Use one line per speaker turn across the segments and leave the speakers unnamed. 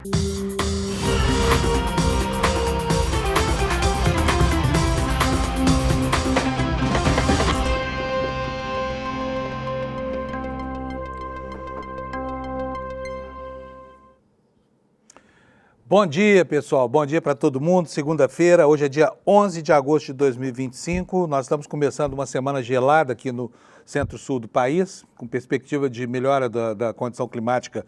Bom dia, pessoal. Bom dia para todo mundo. Segunda-feira, hoje é dia 11 de agosto de 2025. Nós estamos começando uma semana gelada aqui no centro-sul do país, com perspectiva de melhora da condição climática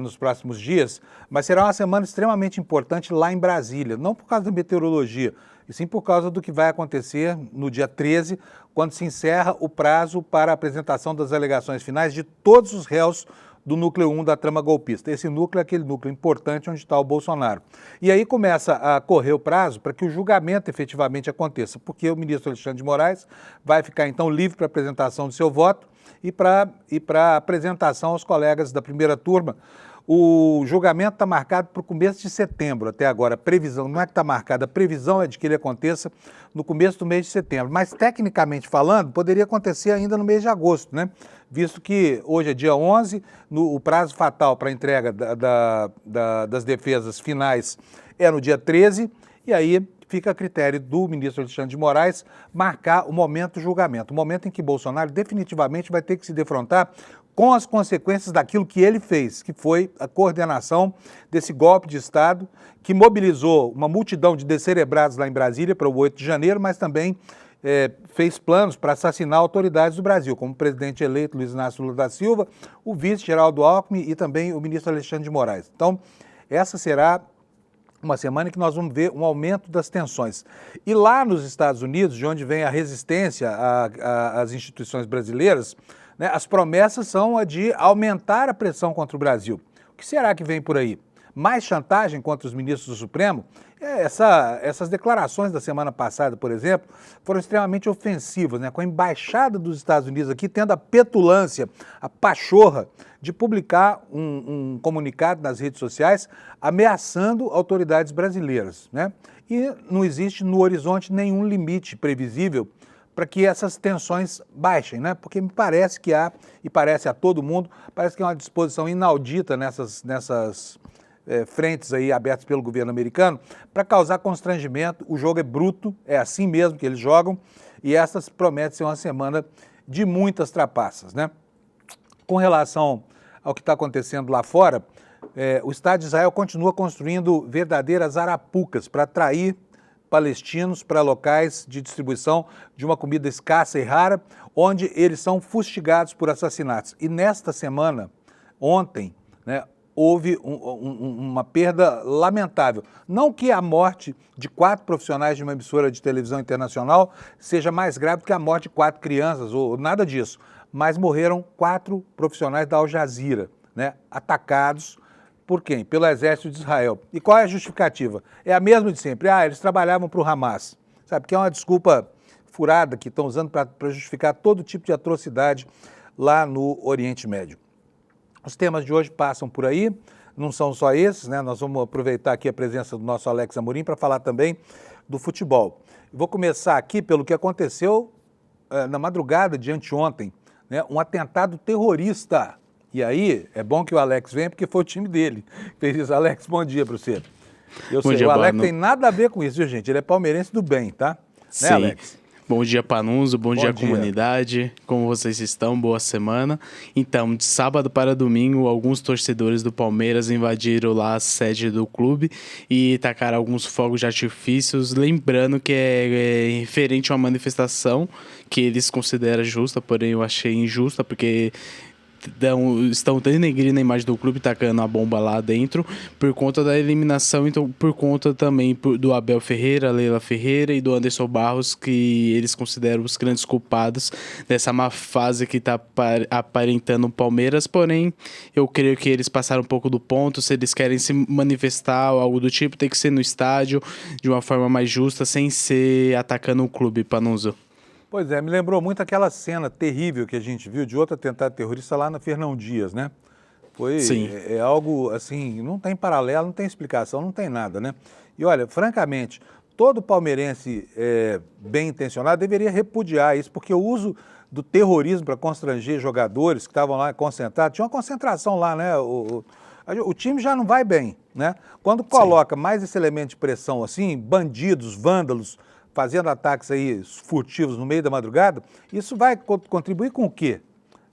nos próximos dias, mas será uma semana extremamente importante lá em Brasília, não por causa da meteorologia, e sim por causa do que vai acontecer no dia 13, quando se encerra o prazo para a apresentação das alegações finais de todos os réus do núcleo 1 da trama golpista. Esse núcleo é aquele núcleo importante onde está o Bolsonaro. E aí começa a correr o prazo para que o julgamento efetivamente aconteça, porque o ministro Alexandre de Moraes vai ficar então livre para apresentação do seu voto e para apresentação aos colegas da primeira turma. O julgamento está marcado para o começo de setembro até agora. A previsão não é que está marcada, a previsão é de que ele aconteça no começo do mês de setembro. Mas, tecnicamente falando, poderia acontecer ainda no mês de agosto, né? Visto que hoje é dia 11, o prazo fatal para a entrega das defesas finais é no dia 13, e aí fica a critério do ministro Alexandre de Moraes marcar o momento do julgamento, o momento em que Bolsonaro definitivamente vai ter que se defrontar com as consequências daquilo que ele fez, que foi a coordenação desse golpe de Estado que mobilizou uma multidão de descerebrados lá em Brasília para o 8 de janeiro, mas também fez planos para assassinar autoridades do Brasil, como o presidente eleito Luiz Inácio Lula da Silva, o vice Geraldo Alckmin e também o ministro Alexandre de Moraes. Então, essa será uma semana em que nós vamos ver um aumento das tensões. E lá nos Estados Unidos, de onde vem a resistência às instituições brasileiras, né, as promessas são a de aumentar a pressão contra o Brasil. O que será que vem por aí? Mais chantagem contra os ministros do Supremo? Essas declarações da semana passada, por exemplo, foram extremamente ofensivas, né? Com a embaixada dos Estados Unidos aqui tendo a petulância, a pachorra de publicar um comunicado nas redes sociais ameaçando autoridades brasileiras, né? E não existe no horizonte nenhum limite previsível para que essas tensões baixem, né? Porque me parece que há, e parece a todo mundo, parece que há uma disposição inaudita nessas frentes aí abertas pelo governo americano para causar constrangimento. O jogo é bruto, é assim mesmo que eles jogam, e essas prometem ser uma semana de muitas trapaças, né? Com relação ao que está acontecendo lá fora, o Estado de Israel continua construindo verdadeiras arapucas para atrair palestinos para locais de distribuição de uma comida escassa e rara, onde eles são fustigados por assassinatos. E nesta semana, ontem, né, houve uma perda lamentável. Não que a morte de 4 profissionais de uma emissora de televisão internacional seja mais grave do que a morte de 4 crianças, ou nada disso, mas morreram 4 profissionais da Al Jazeera, né, atacados por quem? Pelo exército de Israel. E qual é a justificativa? É a mesma de sempre. Eles trabalhavam para o Hamas. Sabe, que é uma desculpa furada que estão usando para justificar todo tipo de atrocidade lá no Oriente Médio. Os temas de hoje passam por aí, não são só esses, né? Nós vamos aproveitar aqui a presença do nosso Alex Amorim para falar também do futebol. Vou começar aqui pelo que aconteceu na madrugada de anteontem, né? Um atentado terrorista. E aí, é bom que o Alex venha, porque foi o time dele que fez isso. Alex, bom dia para você. Eu sei, o Alex tem nada a ver com isso, viu, gente? Ele é palmeirense do bem, tá?
Sim.
Né, Alex?
Bom dia, Panunzo. Bom dia, comunidade. Como vocês estão? Boa semana. Então, de sábado para domingo, alguns torcedores do Palmeiras invadiram lá a sede do clube e tacaram alguns fogos de artifícios, lembrando que é referente a uma manifestação que eles consideram justa, porém eu achei injusta, porque estão denegrindo a imagem do clube, tacando a bomba lá dentro, por conta da eliminação, então por conta também do Abel Ferreira, Leila Ferreira e do Anderson Barros, que eles consideram os grandes culpados dessa má fase que está aparentando o Palmeiras. Porém, eu creio que eles passaram um pouco do ponto. Se eles querem se manifestar ou algo do tipo, tem que ser no estádio, de uma forma mais justa, sem ser atacando o clube, Panunzo.
Pois é, me lembrou muito aquela cena terrível que a gente viu de outro atentado terrorista lá na Fernão Dias, né? Foi algo assim, não tem paralelo, não tem explicação, não tem nada, né? E olha, francamente, todo palmeirense bem intencionado deveria repudiar isso, porque o uso do terrorismo para constranger jogadores que estavam lá concentrados, tinha uma concentração lá, né? O time já não vai bem, né? Quando coloca mais esse elemento de pressão assim, bandidos, vândalos, fazendo ataques aí furtivos no meio da madrugada, isso vai contribuir com o quê?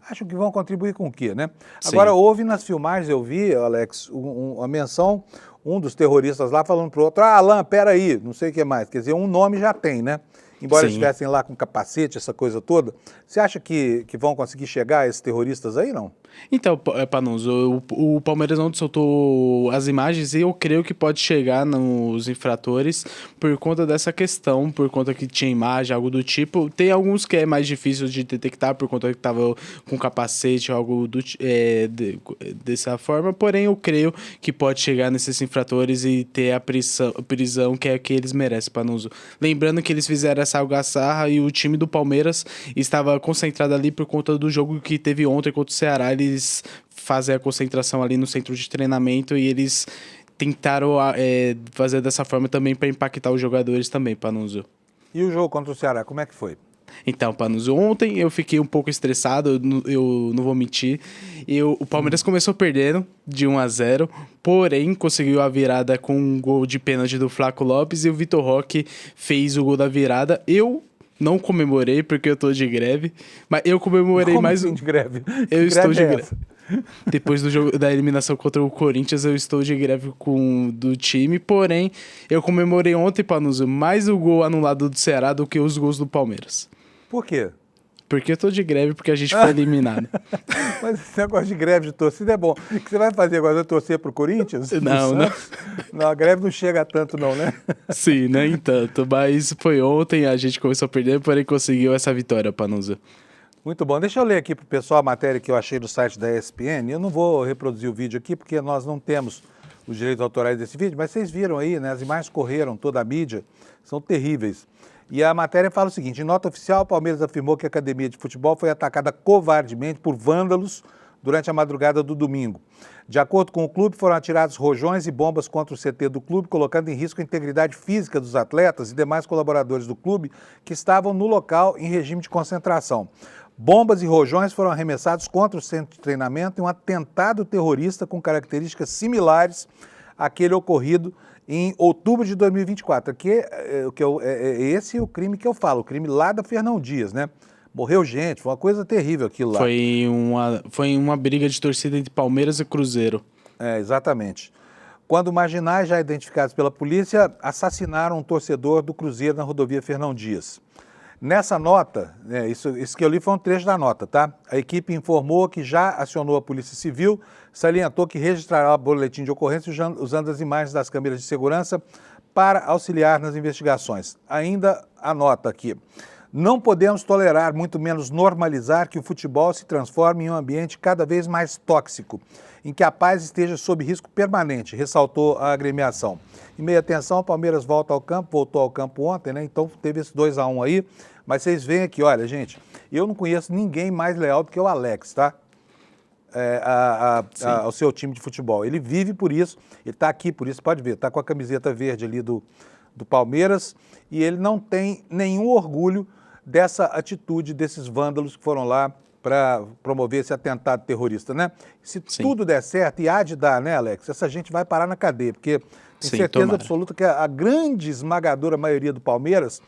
Acho que vão contribuir com o quê, né? Sim. Agora, houve nas filmagens, eu vi, Alex, uma menção, um dos terroristas lá falando pro outro, Alain, peraí, não sei o que mais. Quer dizer, um nome já tem, né? Embora eles estivessem lá com capacete, essa coisa toda. Você acha que vão conseguir chegar a esses terroristas aí, não?
Então, Panuso, o Palmeiras ontem soltou as imagens e eu creio que pode chegar nos infratores por conta dessa questão, por conta que tinha imagem, algo do tipo. Tem alguns que é mais difícil de detectar por conta que estava com capacete, algo dessa forma, porém eu creio que pode chegar nesses infratores e ter a prisão que é que eles merecem, Panuso. Lembrando que eles fizeram essa algazarra e o time do Palmeiras estava concentrado ali por conta do jogo que teve ontem contra o Ceará. Eles fazem a concentração ali no centro de treinamento e eles tentaram fazer dessa forma também para impactar os jogadores também, Panuso.
E o jogo contra o Ceará, como é que foi?
Então, Panuso, ontem eu fiquei um pouco estressado, eu não vou mentir. O Palmeiras começou perdendo de 1-0, porém conseguiu a virada com um gol de pênalti do Flaco Lopes e o Vitor Roque fez o gol da virada. Eu não comemorei porque eu tô de greve, mas eu comemorei
Como
mais
assim de greve?
Eu estou de greve.
Essa?
Depois do jogo da eliminação contra o Corinthians, eu estou de greve do time, porém, eu comemorei ontem, Panuso, mais o gol anulado do Ceará do que os gols do Palmeiras.
Por quê?
Porque eu tô de greve porque a gente foi eliminado.
Mas esse negócio de greve de torcida é bom. O que você vai fazer agora? Vai torcer pro Corinthians?
Não, não.
Não, a greve não chega a tanto não, né?
Sim, nem tanto. Mas foi ontem, a gente começou a perder, porém conseguiu essa vitória, Panuso.
Muito bom. Deixa eu ler aqui pro pessoal a matéria que eu achei do site da ESPN. Eu não vou reproduzir o vídeo aqui porque nós não temos os direitos autorais desse vídeo, mas vocês viram aí, né? As imagens correram, toda a mídia, são terríveis. E a matéria fala o seguinte: em nota oficial, o Palmeiras afirmou que a academia de futebol foi atacada covardemente por vândalos durante a madrugada do domingo. De acordo com o clube, foram atirados rojões e bombas contra o CT do clube, colocando em risco a integridade física dos atletas e demais colaboradores do clube que estavam no local em regime de concentração. Bombas e rojões foram arremessados contra o centro de treinamento em um atentado terrorista com características similares àquele ocorrido em outubro de 2024. Esse é o crime que eu falo, o crime lá da Fernão Dias, né? Morreu gente, foi uma coisa terrível aquilo lá.
Foi uma briga de torcida entre Palmeiras e Cruzeiro.
Exatamente. Quando marginais já identificados pela polícia assassinaram um torcedor do Cruzeiro na rodovia Fernão Dias. Nessa nota, isso que eu li foi um trecho da nota, tá? A equipe informou que já acionou a Polícia Civil, salientou que registrará o boletim de ocorrência usando as imagens das câmeras de segurança para auxiliar nas investigações. Ainda a nota aqui: não podemos tolerar, muito menos normalizar, que o futebol se transforme em um ambiente cada vez mais tóxico, em que a paz esteja sob risco permanente, ressaltou a agremiação. Em meia tensão, o Palmeiras voltou ao campo ontem, né? Então teve esse 2-1 aí. Mas vocês veem aqui, olha, gente, eu não conheço ninguém mais leal do que o Alex, tá? Ao seu time de futebol. Ele vive por isso, ele está aqui por isso, pode ver, está com a camiseta verde ali do Palmeiras e ele não tem nenhum orgulho dessa atitude desses vândalos que foram lá para promover esse atentado terrorista, né? Se tudo der certo, e há de dar, né, Alex? Essa gente vai parar na cadeia, porque tenho certeza absoluta que a grande esmagadora maioria do Palmeiras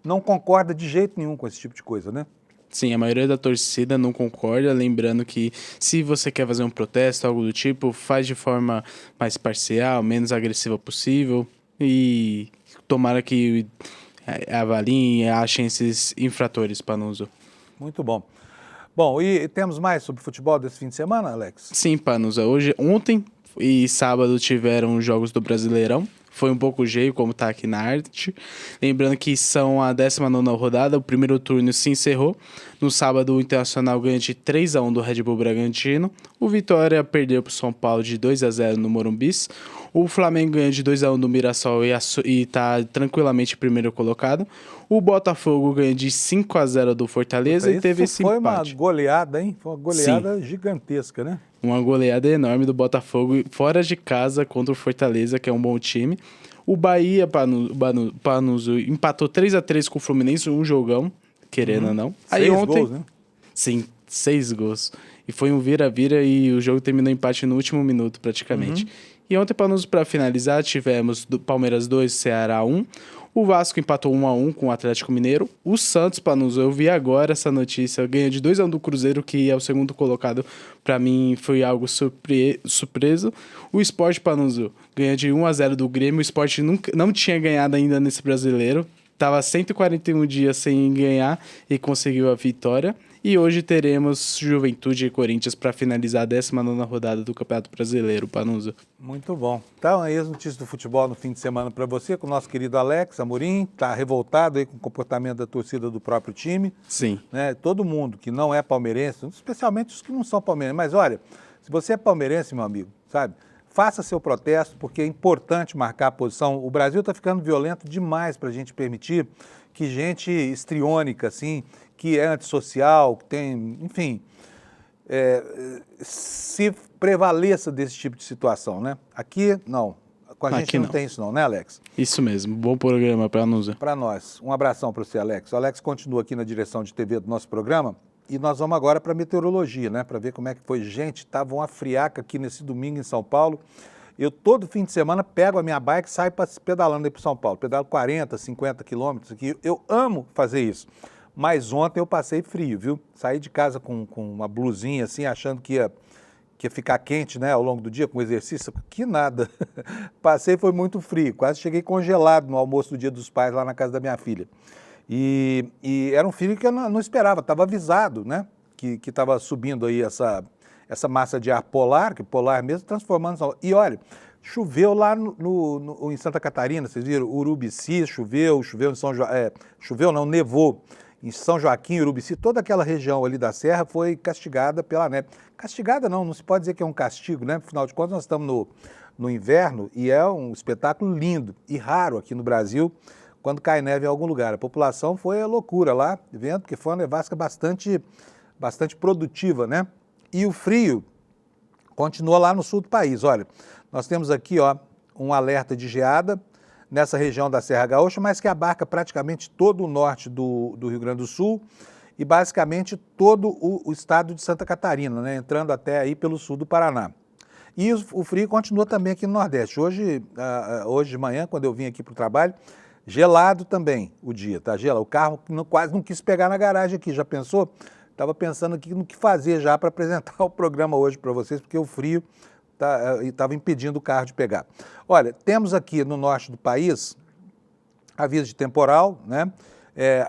não concorda de jeito nenhum com esse tipo de coisa, né?
Sim, a maioria da torcida não concorda, lembrando que se você quer fazer um protesto, algo do tipo, faz de forma mais parcial, menos agressiva possível e tomara que avaliem e achem esses infratores, Panuso.
Muito bom. Bom, e temos mais sobre futebol desse fim de semana, Alex?
Sim, Panuso. Ontem e sábado tiveram os jogos do Brasileirão. Foi um pouco cheio, como está aqui na arte. Lembrando que são a 19ª rodada, o primeiro turno se encerrou. No sábado, o Internacional ganha de 3-1 do Red Bull Bragantino. O Vitória perdeu para o São Paulo de 2-0 no Morumbis. O Flamengo ganha de 2-1 do Mirassol e está tranquilamente primeiro colocado. O Botafogo ganha de 5-0 do Fortaleza e teve esse empate.
Foi uma goleada, hein? Foi uma goleada gigantesca, né?
Uma goleada enorme do Botafogo fora de casa contra o Fortaleza, que é um bom time. O Bahia, Panuso, empatou 3-3 com o Fluminense, um jogão, querendo ou não. Aí
6
ontem,
gols, né?
Sim, 6 gols. E foi um vira-vira e o jogo terminou empate no último minuto, praticamente. E ontem, para finalizar, tivemos do Palmeiras 2, Ceará 1. O Vasco empatou 1-1 com o Atlético Mineiro. O Santos, Panuso, eu vi agora essa notícia, ganha de 2-1 do Cruzeiro, que é o segundo colocado. Para mim foi algo surpreso. O Sport, Panuso, ganha de 1-0 do Grêmio. O Sport não tinha ganhado ainda nesse brasileiro. Estava 141 dias sem ganhar e conseguiu a vitória. E hoje teremos Juventude e Corinthians para finalizar a 19ª rodada do Campeonato Brasileiro, Panuso.
Muito bom. Então, aí as notícias do futebol no fim de semana para você, com o nosso querido Alex Amorim, está revoltado aí com o comportamento da torcida do próprio time.
Sim.
Né? Todo mundo que não é palmeirense, especialmente os que não são palmeirenses, mas olha, se você é palmeirense, meu amigo, sabe, faça seu protesto, porque é importante marcar a posição. O Brasil está ficando violento demais para a gente permitir que gente histriônica, assim, que é antissocial, que tem, enfim, se prevaleça desse tipo de situação, né? Aqui, não. Com a gente não tem isso não, né, Alex?
Isso mesmo. Bom programa para nós.
Para nós. Um abração para você, Alex. O Alex continua aqui na direção de TV do nosso programa e nós vamos agora para a meteorologia, né? Para ver como é que foi. Gente, estava uma friaca aqui nesse domingo em São Paulo. Eu todo fim de semana pego a minha bike e saio pedalando aí para São Paulo. Pedalo 40, 50 quilômetros aqui. Eu amo fazer isso. Mas ontem eu passei frio, viu? Saí de casa com uma blusinha assim, achando que ia ficar quente, né, ao longo do dia com o exercício. Que nada. Passei, foi muito frio. Quase cheguei congelado no almoço do Dia dos Pais lá na casa da minha filha. E era um frio que eu não esperava. Estava avisado, né, que estava subindo aí essa massa de ar polar, que polar mesmo, transformando... E olha, choveu lá em Santa Catarina, vocês viram? Urubici, choveu em São João... choveu não, nevou. Em São Joaquim, Urubici, toda aquela região ali da serra foi castigada pela neve. Castigada não se pode dizer que é um castigo, né? Afinal de contas, nós estamos no inverno e é um espetáculo lindo e raro aqui no Brasil quando cai neve em algum lugar. A população foi a loucura lá, vendo, porque foi uma nevasca bastante produtiva, né? E o frio continua lá no sul do país. Olha, nós temos aqui, ó, um alerta de geada nessa região da Serra Gaúcha, mas que abarca praticamente todo o norte do Rio Grande do Sul e basicamente todo o estado de Santa Catarina, né, entrando até aí pelo sul do Paraná. E o frio continua também aqui no Nordeste. Hoje de manhã, quando eu vim aqui para o trabalho, gelado também o dia, tá? O carro quase não quis pegar na garagem aqui, já pensou? Estava pensando aqui no que fazer já para apresentar o programa hoje para vocês, porque o frio estava impedindo o carro de pegar. Olha, temos aqui no norte do país aviso de temporal, né?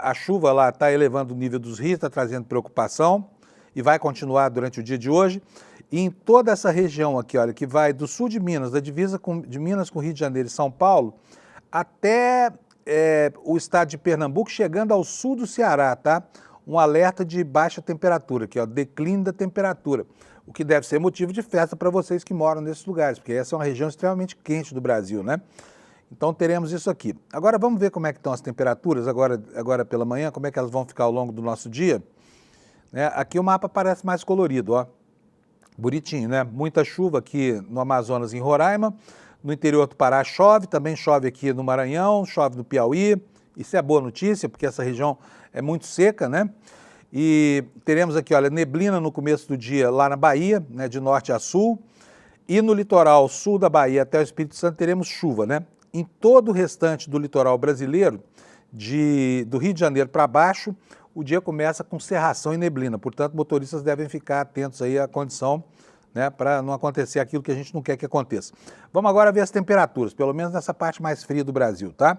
A chuva lá está elevando o nível dos rios, está trazendo preocupação e vai continuar durante o dia de hoje. E em toda essa região aqui, olha, que vai do sul de Minas, da divisa de Minas com Rio de Janeiro e São Paulo, até o estado de Pernambuco, chegando ao sul do Ceará, tá? Um alerta de baixa temperatura, aqui, ó, declínio da temperatura. O que deve ser motivo de festa para vocês que moram nesses lugares, porque essa é uma região extremamente quente do Brasil, né? Então teremos isso aqui. Agora vamos ver como é que estão as temperaturas, agora pela manhã, como é que elas vão ficar ao longo do nosso dia. Né? Aqui o mapa parece mais colorido, ó. Bonitinho, né? Muita chuva aqui no Amazonas e em Roraima. No interior do Pará chove, também chove aqui no Maranhão, chove no Piauí. Isso é boa notícia, porque essa região é muito seca, né? E teremos aqui, olha, neblina no começo do dia lá na Bahia, né, de norte a sul. E no litoral sul da Bahia até o Espírito Santo teremos chuva, né? Em todo o restante do litoral brasileiro, do Rio de Janeiro para baixo, o dia começa com cerração e neblina. Portanto, motoristas devem ficar atentos aí à condição, né, para não acontecer aquilo que a gente não quer que aconteça. Vamos agora ver as temperaturas, pelo menos nessa parte mais fria do Brasil, tá?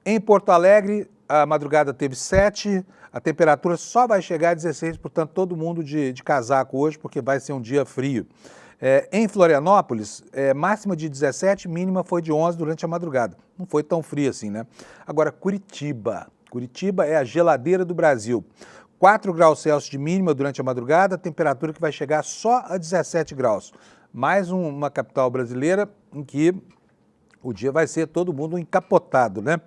Em Porto Alegre, a madrugada teve 7, a temperatura só vai chegar a 16, portanto, todo mundo de casaco hoje, porque vai ser um dia frio. Em Florianópolis, máxima de 17, mínima foi de 11 durante a madrugada. Não foi tão frio assim, né? Agora, Curitiba é a geladeira do Brasil. 4 graus Celsius de mínima durante a madrugada, temperatura que vai chegar só a 17 graus. Mais uma capital brasileira em que o dia vai ser todo mundo encapotado, né?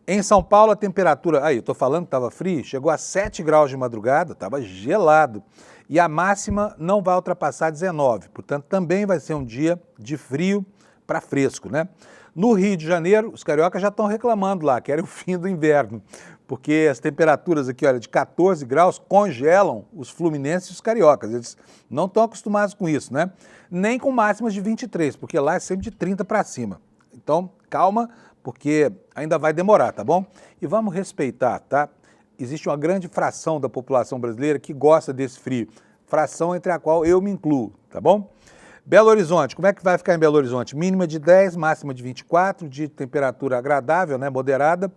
Em São Paulo, a temperatura, aí, eu estou falando que estava frio, chegou a 7 graus de madrugada, estava gelado. E a máxima não vai ultrapassar 19, portanto, também vai ser um dia de frio para fresco, né? No Rio de Janeiro, os cariocas já estão reclamando lá, querem o fim do inverno, porque as temperaturas aqui, olha, de 14 graus congelam os fluminenses e os cariocas. Eles não estão acostumados com isso, né? Nem com máximas de 23, porque lá é sempre de 30 para cima. Então, calma, porque ainda vai demorar, tá bom? E vamos respeitar, tá? Existe uma grande fração da população brasileira que gosta desse frio, fração entre a qual eu me incluo, tá bom? Belo Horizonte, como é que vai ficar em Belo Horizonte? Mínima de 10, máxima de 24, de temperatura agradável, né, moderada,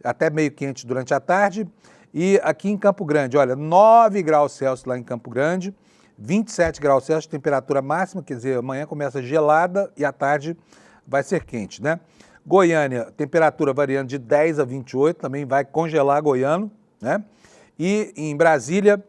até meio quente durante a tarde. E aqui em Campo Grande, olha, 9 graus Celsius lá em Campo Grande, 27 graus Celsius de temperatura máxima, quer dizer, amanhã começa gelada e à tarde vai ser quente, né? Goiânia, temperatura variando de 10 a 28, também vai congelar goiano, né? E em Brasília,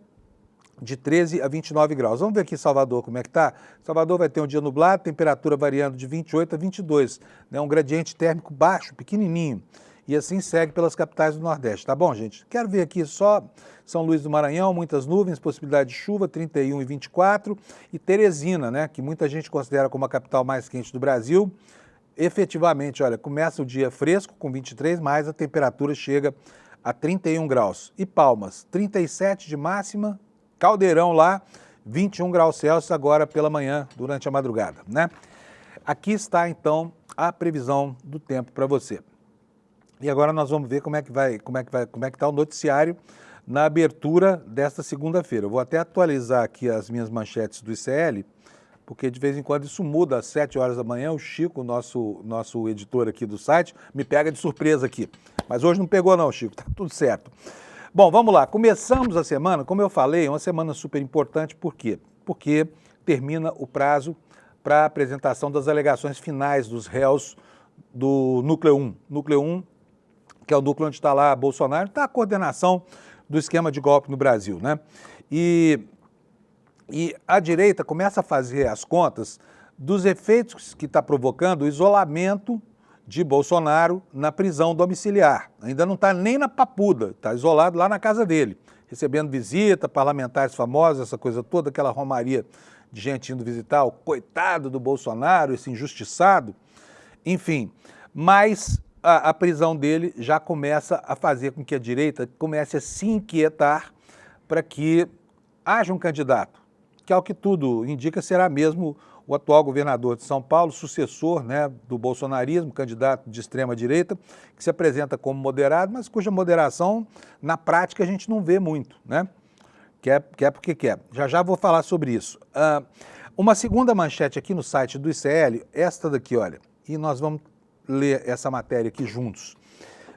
de 13 a 29 graus. Vamos ver aqui Salvador como é que tá. Salvador vai ter um dia nublado, temperatura variando de 28 a 22, né? Um gradiente térmico baixo, pequenininho. E assim segue pelas capitais do Nordeste, tá bom, gente? Quero ver aqui só São Luís do Maranhão, muitas nuvens, possibilidade de chuva, 31 e 24. E Teresina, né, que muita gente considera como a capital mais quente do Brasil. Efetivamente, olha, começa o dia fresco com 23, mas a temperatura chega a 31 graus. E Palmas, 37 de máxima, Caldeirão lá, 21 graus Celsius agora pela manhã, durante a madrugada, né? Aqui está, então, a previsão do tempo para você. E agora nós vamos ver como é que está o noticiário na abertura desta segunda-feira. Eu vou até atualizar aqui as minhas manchetes do ICL, porque de vez em quando isso muda, às 7 horas da manhã, o Chico, nosso editor aqui do site, me pega de surpresa aqui. Mas hoje não pegou não, Chico, tá tudo certo. Bom, vamos lá, começamos a semana, como eu falei, uma semana super importante, por quê? Porque termina o prazo para a apresentação das alegações finais dos réus do Núcleo 1. Núcleo 1, que é o núcleo onde está lá Bolsonaro, está a coordenação do esquema de golpe no Brasil, né? E a direita começa a fazer as contas dos efeitos que está provocando o isolamento de Bolsonaro na prisão domiciliar. Ainda não está nem na Papuda, está isolado lá na casa dele, recebendo visita, parlamentares famosos, essa coisa toda, aquela romaria de gente indo visitar o coitado do Bolsonaro, esse injustiçado, enfim. Mas a prisão dele já começa a fazer com que a direita comece a se inquietar para que haja um candidato, que ao que tudo indica será mesmo o atual governador de São Paulo, sucessor, né, do bolsonarismo, candidato de extrema-direita, que se apresenta como moderado, mas cuja moderação, na prática, a gente não vê muito, né? Quer porque quer. Já vou falar sobre isso. Uma segunda manchete aqui no site do ICL, esta daqui, olha, e nós vamos ler essa matéria aqui juntos.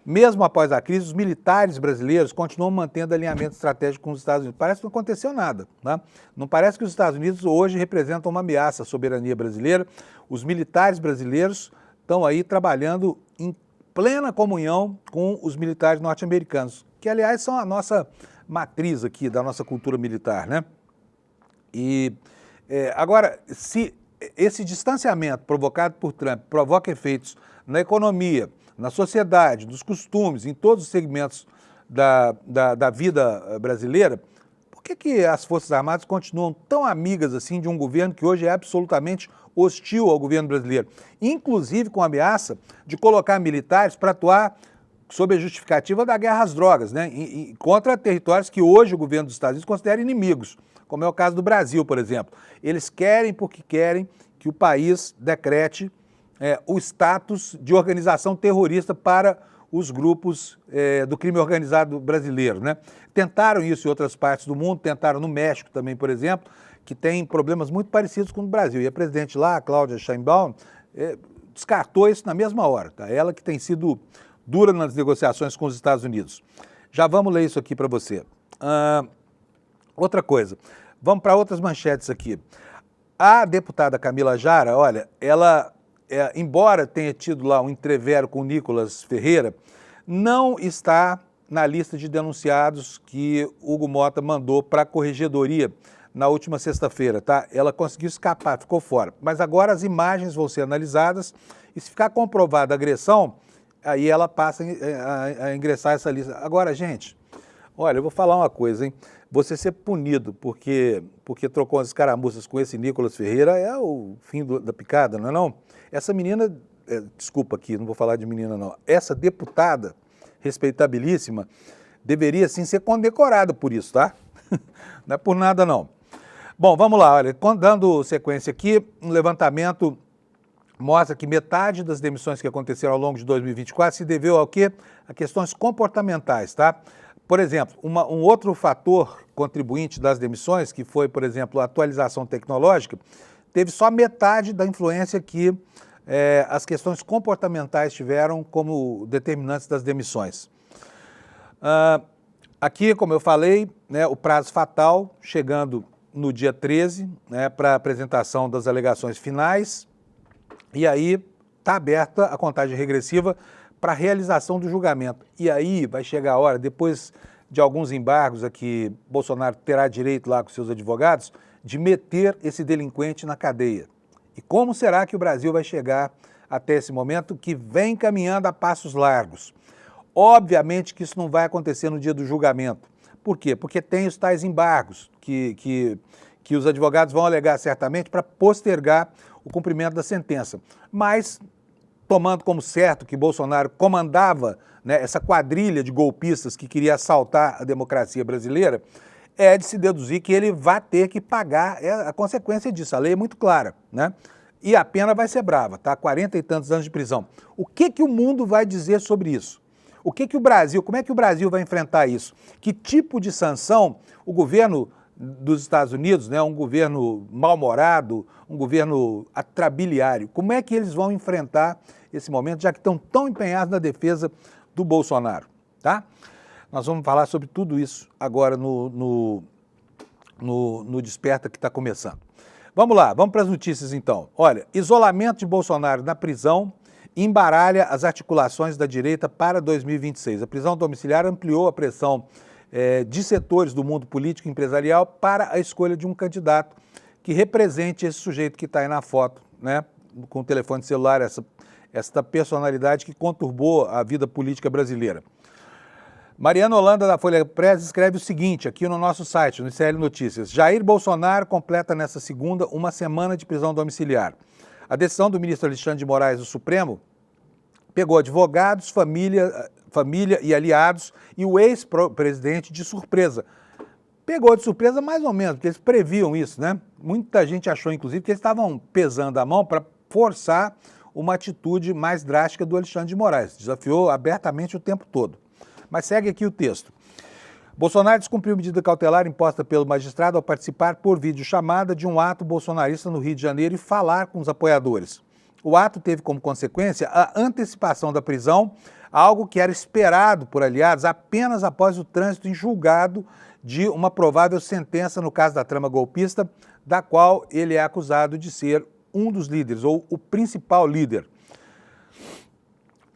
Mesmo após a crise, os militares brasileiros continuam mantendo alinhamento estratégico com os Estados Unidos. Parece que não aconteceu nada, né? Não parece que os Estados Unidos hoje representam uma ameaça à soberania brasileira. Os militares brasileiros estão aí trabalhando em plena comunhão com os militares norte-americanos, que, aliás, são a nossa matriz aqui da nossa cultura militar, né? E agora, se esse distanciamento provocado por Trump provoca efeitos na economia, na sociedade, nos costumes, em todos os segmentos da vida brasileira, por que as Forças Armadas continuam tão amigas assim de um governo que hoje é absolutamente hostil ao governo brasileiro? Inclusive com a ameaça de colocar militares para atuar sob a justificativa da guerra às drogas, né? Contra territórios que hoje o governo dos Estados Unidos considera inimigos, como é o caso do Brasil, por exemplo. Eles querem porque querem que o país decrete o status de organização terrorista para os grupos do crime organizado brasileiro, né? Tentaram isso em outras partes do mundo, tentaram no México também, por exemplo, que tem problemas muito parecidos com o Brasil. E a presidente lá, a Cláudia Sheinbaum, descartou isso na mesma hora, tá? Ela que tem sido dura nas negociações com os Estados Unidos. Já vamos ler isso aqui para você. Outra coisa, vamos para outras manchetes aqui. A deputada Camila Jara, olha, ela, embora tenha tido lá um entrevero com o Nicolas Ferreira, não está na lista de denunciados que Hugo Mota mandou para a corregedoria na última sexta-feira, tá? Ela conseguiu escapar, ficou fora. Mas agora as imagens vão ser analisadas e se ficar comprovada a agressão, aí ela passa a ingressar essa lista. Agora, gente, olha, eu vou falar uma coisa, hein? Você ser punido porque trocou as escaramuças com esse Nicolas Ferreira é o fim da picada, não é não? Essa menina, desculpa aqui, não vou falar de menina não, essa deputada respeitabilíssima, deveria sim ser condecorada por isso, tá? Não é por nada não. Bom, vamos lá, olha, dando sequência aqui, um levantamento mostra que metade das demissões que aconteceram ao longo de 2024 se deveu ao quê? A questões comportamentais, tá? Por exemplo, um outro fator contribuinte das demissões, que foi, por exemplo, a atualização tecnológica, teve só metade da influência que as questões comportamentais tiveram como determinantes das demissões. Aqui, como eu falei, né, o prazo fatal chegando no dia 13, né, para apresentação das alegações finais, e aí está aberta a contagem regressiva para a realização do julgamento. E aí vai chegar a hora, depois de alguns embargos a que Bolsonaro terá direito lá com seus advogados, de meter esse delinquente na cadeia. E como será que o Brasil vai chegar até esse momento que vem caminhando a passos largos? Obviamente que isso não vai acontecer no dia do julgamento. Por quê? Porque tem os tais embargos que os advogados vão alegar certamente para postergar o cumprimento da sentença. Mas, tomando como certo que Bolsonaro comandava, né, essa quadrilha de golpistas que queria assaltar a democracia brasileira, é de se deduzir que ele vai ter que pagar a consequência disso. A lei é muito clara, né? E a pena vai ser brava, tá? 40 e tantos anos de prisão. O que o mundo vai dizer sobre isso? Como é que o Brasil vai enfrentar isso? Que tipo de sanção o governo dos Estados Unidos, né, um governo mal-humorado, um governo atrabiliário, como é que eles vão enfrentar esse momento, já que estão tão empenhados na defesa do Bolsonaro, tá? Nós vamos falar sobre tudo isso agora no Desperta que está começando. Vamos lá, vamos para as notícias então. Olha, isolamento de Bolsonaro na prisão embaralha as articulações da direita para 2026. A prisão domiciliar ampliou a pressão de setores do mundo político e empresarial para a escolha de um candidato que represente esse sujeito que está aí na foto, né, com o telefone celular, essa personalidade que conturbou a vida política brasileira. Mariana Holanda, da Folha Press, escreve o seguinte, aqui no nosso site, no ICL Notícias. Jair Bolsonaro completa nesta segunda uma semana de prisão domiciliar. A decisão do ministro Alexandre de Moraes do Supremo pegou advogados, família e aliados e o ex-presidente de surpresa. Pegou de surpresa mais ou menos, porque eles previam isso, né? Muita gente achou, inclusive, que eles estavam pesando a mão para forçar uma atitude mais drástica do Alexandre de Moraes. Desafiou abertamente o tempo todo. Mas segue aqui o texto. Bolsonaro descumpriu medida cautelar imposta pelo magistrado ao participar por videochamada de um ato bolsonarista no Rio de Janeiro e falar com os apoiadores. O ato teve como consequência a antecipação da prisão, algo que era esperado por aliados apenas após o trânsito em julgado de uma provável sentença no caso da trama golpista, da qual ele é acusado de ser um dos líderes, ou o principal líder.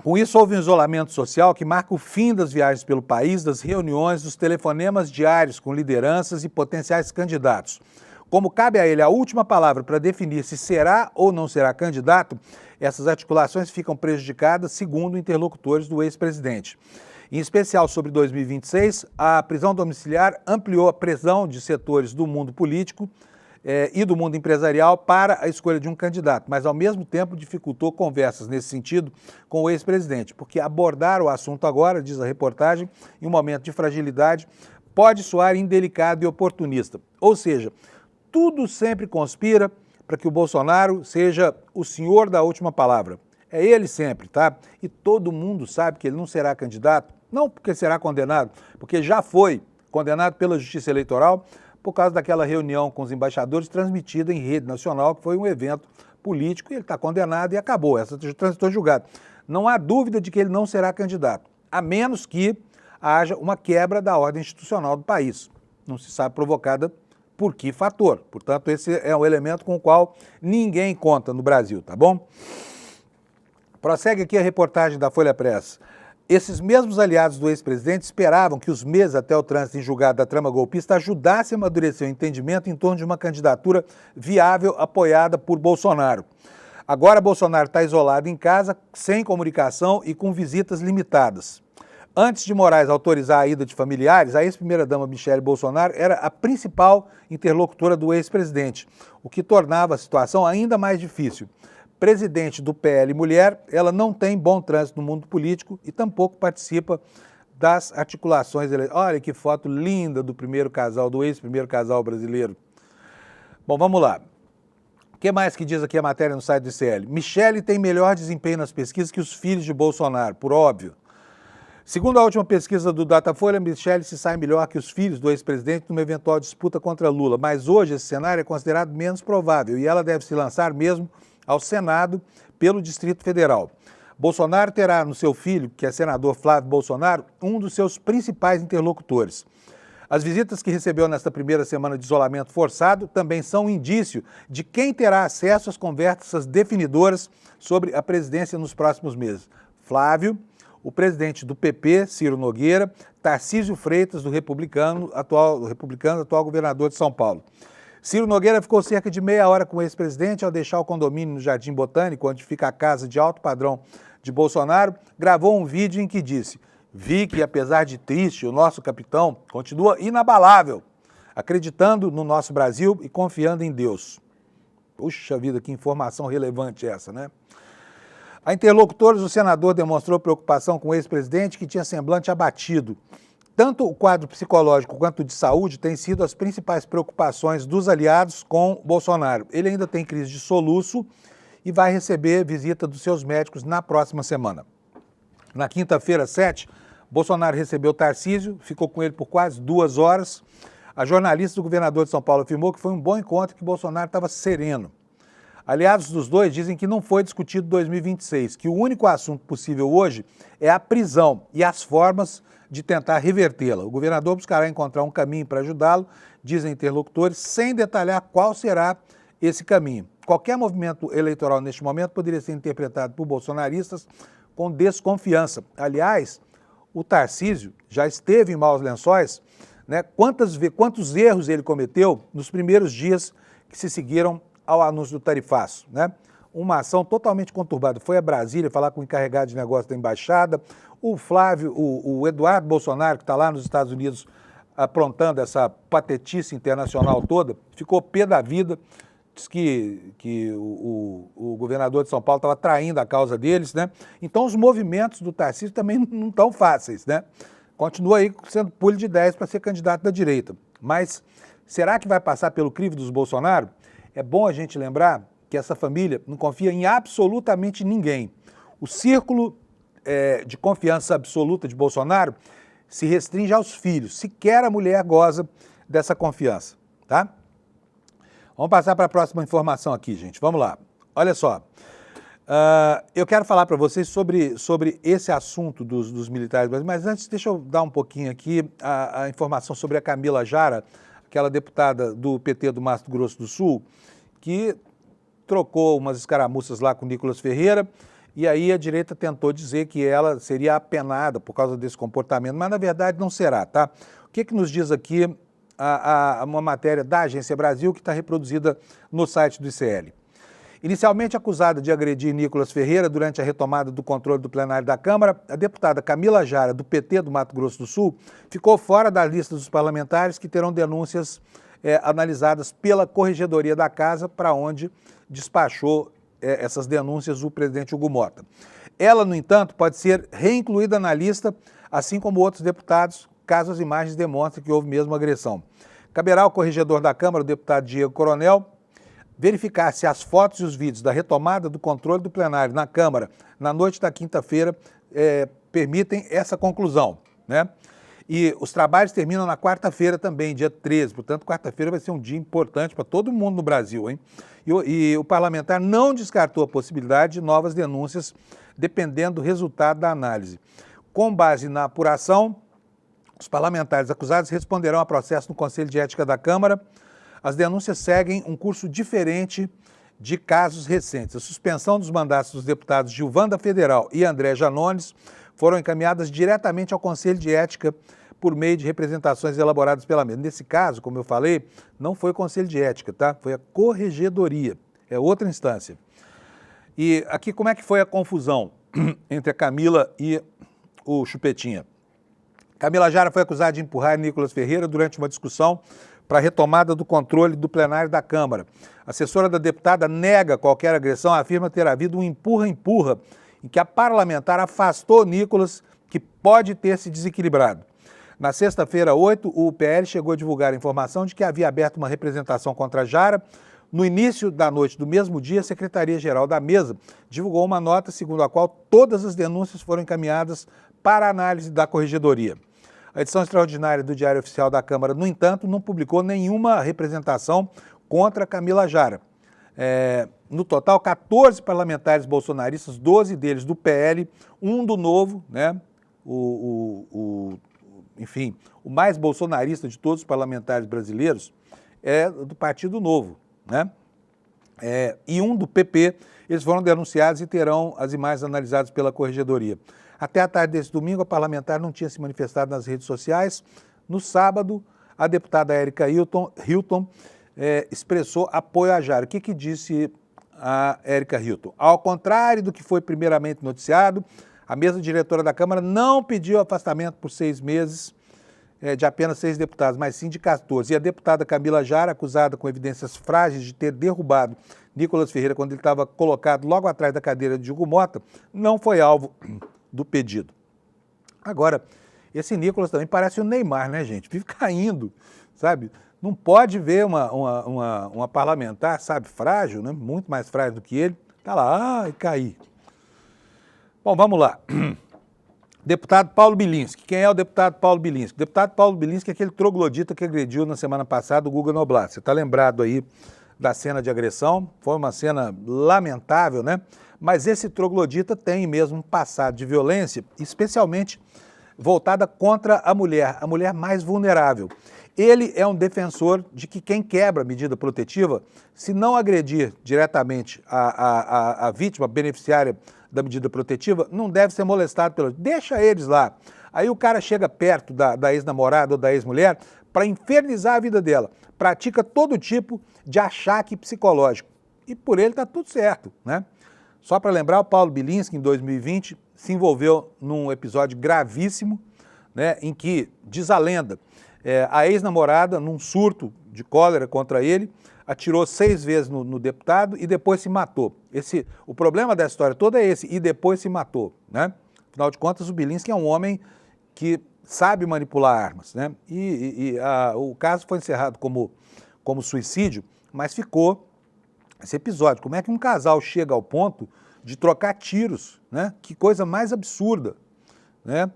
Com isso, houve um isolamento social que marca o fim das viagens pelo país, das reuniões, dos telefonemas diários com lideranças e potenciais candidatos. Como cabe a ele a última palavra para definir se será ou não será candidato, essas articulações ficam prejudicadas, segundo interlocutores do ex-presidente. Em especial sobre 2026, a prisão domiciliar ampliou a pressão de setores do mundo político e do mundo empresarial para a escolha de um candidato, mas ao mesmo tempo dificultou conversas nesse sentido com o ex-presidente, porque abordar o assunto agora, diz a reportagem, em um momento de fragilidade, pode soar indelicado e oportunista. Ou seja, tudo sempre conspira para que o Bolsonaro seja o senhor da última palavra. É ele sempre, tá? E todo mundo sabe que ele não será candidato, não porque será condenado, porque já foi condenado pela Justiça Eleitoral por causa daquela reunião com os embaixadores transmitida em rede nacional, que foi um evento político, e ele está condenado e acabou, essa transitou julgado. Não há dúvida de que ele não será candidato, a menos que haja uma quebra da ordem institucional do país. Não se sabe provocada por que fator. Portanto, esse é um elemento com o qual ninguém conta no Brasil, tá bom? Prossegue aqui a reportagem da Folha Press. Esses mesmos aliados do ex-presidente esperavam que os meses até o trânsito em julgado da trama golpista ajudassem a amadurecer o entendimento em torno de uma candidatura viável apoiada por Bolsonaro. Agora Bolsonaro está isolado em casa, sem comunicação e com visitas limitadas. Antes de Moraes autorizar a ida de familiares, a ex-primeira-dama Michele Bolsonaro era a principal interlocutora do ex-presidente, o que tornava a situação ainda mais difícil. presidente do PL Mulher, ela não tem bom trânsito no mundo político e tampouco participa das articulações. Olha que foto linda do primeiro casal, do ex-primeiro casal brasileiro. Bom, vamos lá. O que mais que diz aqui a matéria no site do ICL? Michele tem melhor desempenho nas pesquisas que os filhos de Bolsonaro, por óbvio. Segundo a última pesquisa do Datafolha, Michele se sai melhor que os filhos do ex-presidente numa eventual disputa contra Lula. Mas hoje esse cenário é considerado menos provável e ela deve se lançar mesmo ao Senado pelo Distrito Federal. Bolsonaro terá no seu filho, que é senador Flávio Bolsonaro, um dos seus principais interlocutores. As visitas que recebeu nesta primeira semana de isolamento forçado também são um indício de quem terá acesso às conversas definidoras sobre a presidência nos próximos meses. Flávio, o presidente do PP, Ciro Nogueira, Tarcísio Freitas, do Republicano, atual governador de São Paulo. Ciro Nogueira ficou cerca de meia hora com o ex-presidente ao deixar o condomínio no Jardim Botânico, onde fica a casa de alto padrão de Bolsonaro, gravou um vídeo em que disse: "Vi que, apesar de triste, o nosso capitão continua inabalável, acreditando no nosso Brasil e confiando em Deus." Puxa vida, que informação relevante essa, né? A interlocutores, o senador demonstrou preocupação com o ex-presidente, que tinha semblante abatido. Tanto o quadro psicológico quanto o de saúde têm sido as principais preocupações dos aliados com Bolsonaro. Ele ainda tem crise de soluço e vai receber visita dos seus médicos na próxima semana. Na quinta-feira, 7, Bolsonaro recebeu Tarcísio, ficou com ele por quase 2 horas. A jornalista do governador de São Paulo afirmou que foi um bom encontro e que Bolsonaro estava sereno. Aliados dos dois dizem que não foi discutido 2026, que o único assunto possível hoje é a prisão e as formas de tentar revertê-la. O governador buscará encontrar um caminho para ajudá-lo, dizem interlocutores, sem detalhar qual será esse caminho. Qualquer movimento eleitoral neste momento poderia ser interpretado por bolsonaristas com desconfiança. Aliás, o Tarcísio já esteve em Maus Lençóis, né? Quantos erros ele cometeu nos primeiros dias que se seguiram ao anúncio do tarifaço, né? Uma ação totalmente conturbada. Foi a Brasília falar com o encarregado de negócio da embaixada, o Flávio, o Eduardo Bolsonaro, que está lá nos Estados Unidos aprontando essa patetice internacional toda, ficou pé da vida, diz que o governador de São Paulo estava traindo a causa deles, né? Então os movimentos do Tarcísio também não estão fáceis, né? Continua aí sendo pulho de 10 para ser candidato da direita. Mas será que vai passar pelo crivo dos Bolsonaro? É bom a gente lembrar que essa família não confia em absolutamente ninguém. O círculo de confiança absoluta de Bolsonaro se restringe aos filhos. Sequer a mulher goza dessa confiança, tá? Vamos passar para a próxima informação aqui, gente. Vamos lá. Olha só. Eu quero falar para vocês sobre esse assunto dos militares brasileiros, mas antes deixa eu dar um pouquinho aqui a informação sobre a Camila Jara, aquela deputada do PT do Mato Grosso do Sul, que trocou umas escaramuças lá com o Nicolas Ferreira, e aí a direita tentou dizer que ela seria apenada por causa desse comportamento, mas na verdade não será, tá? O que nos diz aqui uma matéria da Agência Brasil que está reproduzida no site do ICL. Inicialmente acusada de agredir Nicolas Ferreira durante a retomada do controle do plenário da Câmara, a deputada Camila Jara, do PT do Mato Grosso do Sul, ficou fora da lista dos parlamentares que terão denúncias analisadas pela Corregedoria da Casa, para onde despachou essas denúncias o presidente Hugo Mota. Ela, no entanto, pode ser reincluída na lista, assim como outros deputados, caso as imagens demonstrem que houve mesmo agressão. Caberá ao corregedor da Câmara, o deputado Diego Coronel, verificar se as fotos e os vídeos da retomada do controle do plenário na Câmara na noite da quinta-feira permitem essa conclusão, né? E os trabalhos terminam na quarta-feira também, dia 13, portanto, quarta-feira vai ser um dia importante para todo mundo no Brasil, hein? E o parlamentar não descartou a possibilidade de novas denúncias, dependendo do resultado da análise. Com base na apuração, os parlamentares acusados responderão a processo no Conselho de Ética da Câmara. As denúncias seguem um curso diferente de casos recentes. A suspensão dos mandatos dos deputados Gilvanda Federal e André Janones foram encaminhadas diretamente ao Conselho de Ética por meio de representações elaboradas pela mesa. Nesse caso, como eu falei, não foi o Conselho de Ética, tá? Foi a Corregedoria, é outra instância. E aqui como é que foi a confusão entre a Camila e o Chupetinha? Camila Jara foi acusada de empurrar Nicolas Ferreira durante uma discussão para a retomada do controle do plenário da Câmara. A assessora da deputada nega qualquer agressão, afirma ter havido um empurra-empurra em que a parlamentar afastou Nicolas, que pode ter se desequilibrado. Na sexta-feira, 8, o PL chegou a divulgar a informação de que havia aberto uma representação contra a Jara. No início da noite do mesmo dia, a Secretaria-Geral da Mesa divulgou uma nota segundo a qual todas as denúncias foram encaminhadas para análise da Corregedoria. A edição extraordinária do Diário Oficial da Câmara, no entanto, não publicou nenhuma representação contra Camila Jara. No total, 14 parlamentares bolsonaristas, 12 deles do PL, um do Novo, né? Enfim, o mais bolsonarista de todos os parlamentares brasileiros é do Partido Novo, né? E um do PP, eles foram denunciados e terão as imagens analisadas pela Corregedoria. Até a tarde desse domingo, a parlamentar não tinha se manifestado nas redes sociais. No sábado, a deputada Érica Hilton expressou apoio à Jara. O que disse a Érica Hilton? Ao contrário do que foi primeiramente noticiado, a mesa diretora da Câmara não pediu afastamento por 6 meses de apenas 6 deputados, mas sim de 14. E a deputada Camila Jara, acusada com evidências frágeis de ter derrubado Nicolas Ferreira quando ele estava colocado logo atrás da cadeira de Hugo Mota, não foi alvo do pedido. Agora, esse Nicolas também parece o Neymar, né, gente? Vive caindo, sabe? Não pode ver uma parlamentar, sabe, frágil, né? Muito mais frágil do que ele. Tá lá, cair. Bom, vamos lá. Deputado Paulo Bilinski. Quem é o deputado Paulo Bilinski? O deputado Paulo Bilinski é aquele troglodita que agrediu na semana passada o Guga Noblat. Você está lembrado aí da cena de agressão? Foi uma cena lamentável, né? Mas esse troglodita tem mesmo um passado de violência, especialmente voltada contra a mulher mais vulnerável. Ele é um defensor de que quem quebra a medida protetiva, se não agredir diretamente a vítima beneficiária da medida protetiva, não deve ser molestado pelo... Deixa eles lá. Aí o cara chega perto da ex-namorada ou da ex-mulher para infernizar a vida dela. Pratica todo tipo de achaque psicológico. E por ele está tudo certo, né? Só para lembrar, o Paulo Bilinski, em 2020, se envolveu num episódio gravíssimo, né, em que, diz a lenda, a ex-namorada, num surto de cólera contra ele, atirou 6 vezes no deputado e depois se matou. O problema dessa história toda é esse, e depois se matou, né? Afinal de contas, o Bilinski é um homem que sabe manipular armas, né? O caso foi encerrado como suicídio, mas ficou esse episódio. Como é que um casal chega ao ponto de trocar tiros, né? Que coisa mais absurda, né?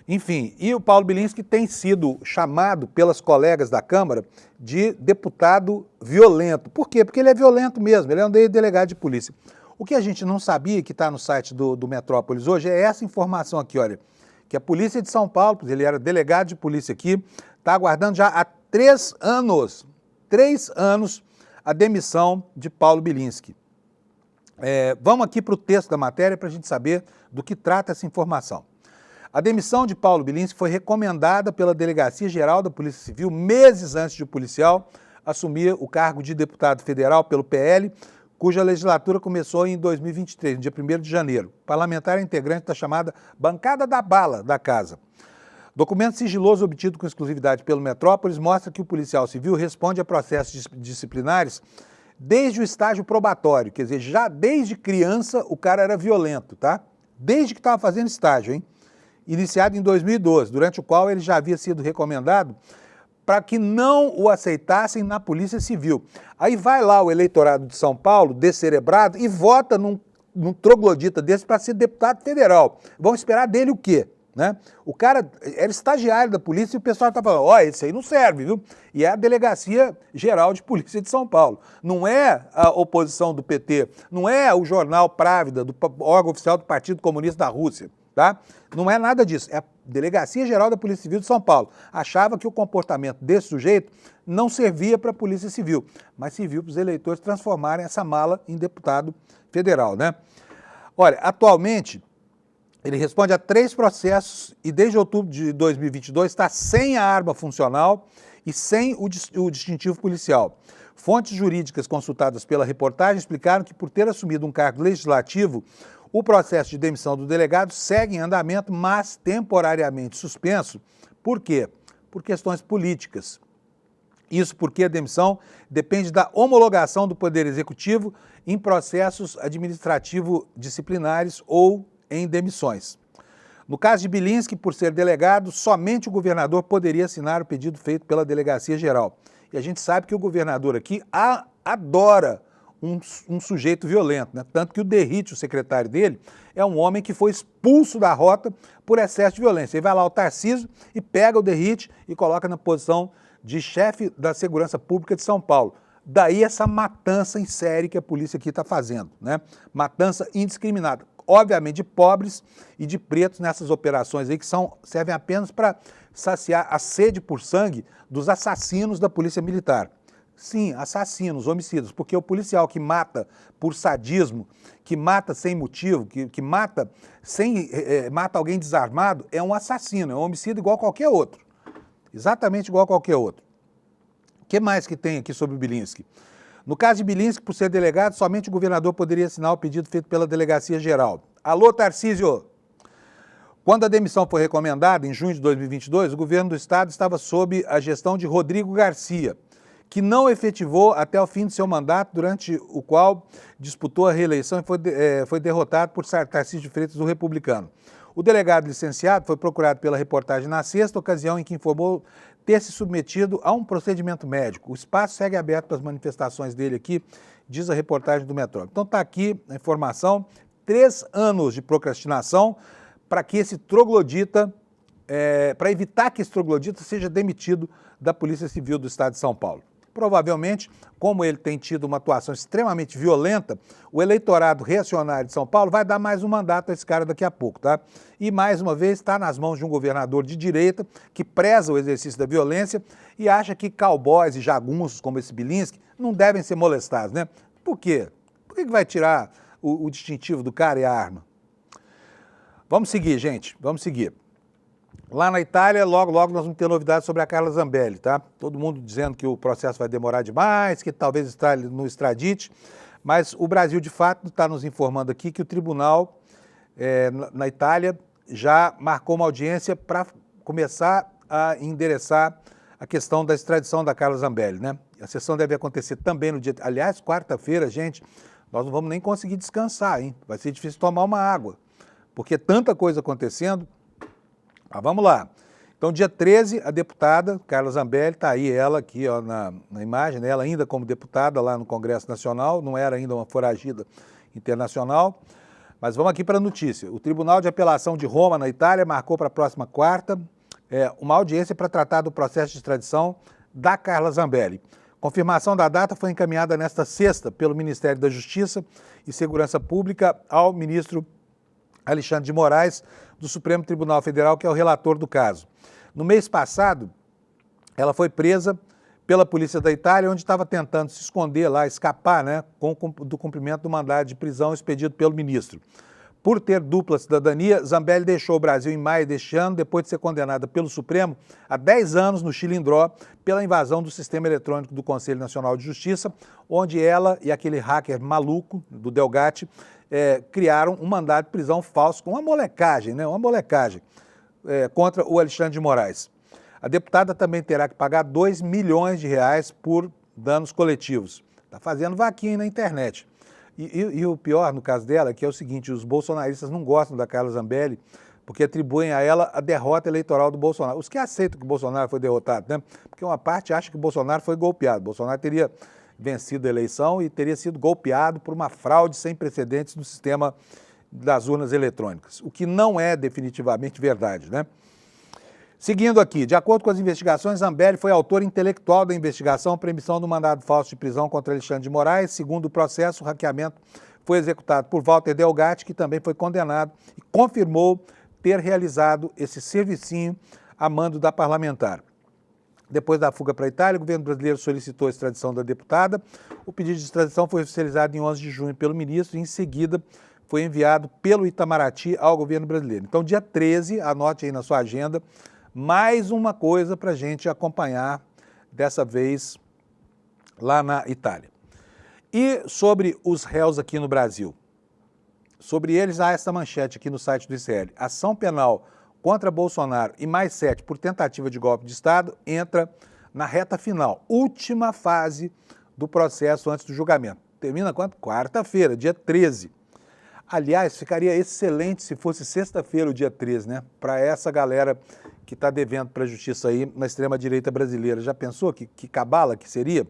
Enfim, e o Paulo Bilinski tem sido chamado pelas colegas da Câmara de deputado violento. Por quê? Porque ele é violento mesmo, ele é um delegado de polícia. O que a gente não sabia, que está no site do Metrópolis hoje, é essa informação aqui, olha, que a Polícia de São Paulo, ele era delegado de polícia aqui, está aguardando já há 3 anos, a demissão de Paulo Bilinski. Vamos aqui para o texto da matéria para a gente saber do que trata essa informação. A demissão de Paulo Bilinski foi recomendada pela Delegacia Geral da Polícia Civil meses antes de o policial assumir o cargo de deputado federal pelo PL, cuja legislatura começou em 2023, no dia 1º de janeiro. O parlamentar é integrante da chamada Bancada da Bala da Casa. Documento sigiloso obtido com exclusividade pelo Metrópolis mostra que o policial civil responde a processos disciplinares desde o estágio probatório, quer dizer, já desde criança o cara era violento, tá? Desde que estava fazendo estágio, hein? Iniciado em 2012, durante o qual ele já havia sido recomendado para que não o aceitassem na Polícia Civil. Aí vai lá o eleitorado de São Paulo, descerebrado, e vota num troglodita desse para ser deputado federal. Vão esperar dele o quê? Né? O cara era estagiário da polícia e o pessoal está falando, ó, esse aí não serve, viu? E é a Delegacia Geral de Polícia de São Paulo. Não é a oposição do PT, não é o jornal Právida, do órgão oficial do Partido Comunista da Rússia. Tá? Não é nada disso, é a Delegacia Geral da Polícia Civil de São Paulo. Achava que o comportamento desse sujeito não servia para a Polícia Civil, mas serviu para os eleitores transformarem essa mala em deputado federal, né? Olha, atualmente, ele responde a 3 processos e desde outubro de 2022 está sem a arma funcional e sem o distintivo policial. Fontes jurídicas consultadas pela reportagem explicaram que por ter assumido um cargo legislativo, o processo de demissão do delegado segue em andamento, mas temporariamente suspenso. Por quê? Por questões políticas. Isso porque a demissão depende da homologação do Poder Executivo em processos administrativo-disciplinares ou em demissões. No caso de Bilinski, por ser delegado, somente o governador poderia assinar o pedido feito pela Delegacia Geral. E a gente sabe que o governador aqui adora um sujeito violento, né? Tanto que o Derrite, o secretário dele, é um homem que foi expulso da rota por excesso de violência. Ele vai lá o Tarcísio e pega o Derrite e coloca na posição de chefe da Segurança Pública de São Paulo. Daí essa matança em série que a polícia aqui está fazendo, né? Matança indiscriminada. Obviamente de pobres e de pretos nessas operações aí que servem apenas para saciar a sede por sangue dos assassinos da Polícia Militar. Sim, assassinos, homicidas, porque o policial que mata por sadismo, que mata sem motivo, que mata alguém desarmado, é um assassino, é um homicida igual a qualquer outro. Exatamente igual a qualquer outro. O que mais que tem aqui sobre o Bilinski? No caso de Bilinski, por ser delegado, somente o governador poderia assinar o pedido feito pela Delegacia Geral. Alô, Tarcísio! Quando a demissão foi recomendada, em junho de 2022, o governo do estado estava sob a gestão de Rodrigo Garcia, que não efetivou até o fim de seu mandato, durante o qual disputou a reeleição e foi derrotado por Tarcísio de Freitas, do Republicano. O delegado licenciado foi procurado pela reportagem na sexta, ocasião em que informou ter se submetido a um procedimento médico. O espaço segue aberto para as manifestações dele aqui, diz a reportagem do Metrópole. Então está aqui a informação, 3 anos de procrastinação para que esse troglodita, para evitar que esse troglodita seja demitido da Polícia Civil do Estado de São Paulo. Provavelmente, como ele tem tido uma atuação extremamente violenta, o eleitorado reacionário de São Paulo vai dar mais um mandato a esse cara daqui a pouco, tá? E, mais uma vez, está nas mãos de um governador de direita que preza o exercício da violência e acha que cowboys e jagunços como esse Bilinski não devem ser molestados, né? Por quê? Por que vai tirar o distintivo do cara e a arma? Vamos seguir, gente, vamos seguir. Lá na Itália, logo nós vamos ter novidades sobre a Carla Zambelli, tá? Todo mundo dizendo que o processo vai demorar demais, que talvez está no extradite, mas o Brasil, de fato, está nos informando aqui que o tribunal na Itália já marcou uma audiência para começar a endereçar a questão da extradição da Carla Zambelli, né? A sessão deve acontecer também no dia... Aliás, quarta-feira, gente, nós não vamos nem conseguir descansar, hein? Vai ser difícil tomar uma água, porque tanta coisa acontecendo. Mas vamos lá. Então, dia 13, a deputada Carla Zambelli, está aí ela aqui ó, na imagem, né? Ela ainda como deputada lá no Congresso Nacional, não era ainda uma foragida internacional. Mas vamos aqui para a notícia. O Tribunal de Apelação de Roma, na Itália, marcou para a próxima quarta uma audiência para tratar do processo de extradição da Carla Zambelli. Confirmação da data foi encaminhada nesta sexta pelo Ministério da Justiça e Segurança Pública ao ministro Alexandre de Moraes, do Supremo Tribunal Federal, que é o relator do caso. No mês passado, ela foi presa pela polícia da Itália, onde estava tentando se esconder lá, escapar, né, do cumprimento do mandado de prisão expedido pelo ministro. Por ter dupla cidadania, Zambelli deixou o Brasil em maio deste ano, depois de ser condenada pelo Supremo a 10 anos no Chilindró pela invasão do sistema eletrônico do Conselho Nacional de Justiça, onde ela e aquele hacker maluco do Delgatti criaram um mandado de prisão falso com uma molecagem, né? Uma molecagem contra o Alexandre de Moraes. A deputada também terá que pagar R$2 milhões por danos coletivos. Está fazendo vaquinha na internet. E o pior no caso dela é que é o seguinte, os bolsonaristas não gostam da Carla Zambelli porque atribuem a ela a derrota eleitoral do Bolsonaro. Os que aceitam que o Bolsonaro foi derrotado, né? Porque uma parte acha que o Bolsonaro foi golpeado. O Bolsonaro teria vencido a eleição e teria sido golpeado por uma fraude sem precedentes no sistema das urnas eletrônicas, o que não é definitivamente verdade, né? Seguindo aqui, de acordo com as investigações, Zambelli foi autor intelectual da investigação para emissão do mandado falso de prisão contra Alexandre de Moraes. Segundo o processo, o hackeamento foi executado por Walter Delgatti, que também foi condenado e confirmou ter realizado esse servicinho a mando da parlamentar. Depois da fuga para a Itália, o governo brasileiro solicitou a extradição da deputada. O pedido de extradição foi oficializado em 11 de junho pelo ministro e, em seguida, foi enviado pelo Itamaraty ao governo brasileiro. Então, dia 13, anote aí na sua agenda, mais uma coisa para a gente acompanhar, dessa vez, lá na Itália. E sobre os réus aqui no Brasil? Sobre eles, há essa manchete aqui no site do ICL. Ação penal contra Bolsonaro e mais 7 por tentativa de golpe de Estado entra na reta final, última fase do processo antes do julgamento. Termina quando? Quarta-feira, dia 13. Aliás, ficaria excelente se fosse sexta-feira, o dia 13, né? Para essa galera que está devendo para a justiça aí na extrema-direita brasileira. Já pensou que cabala que seria?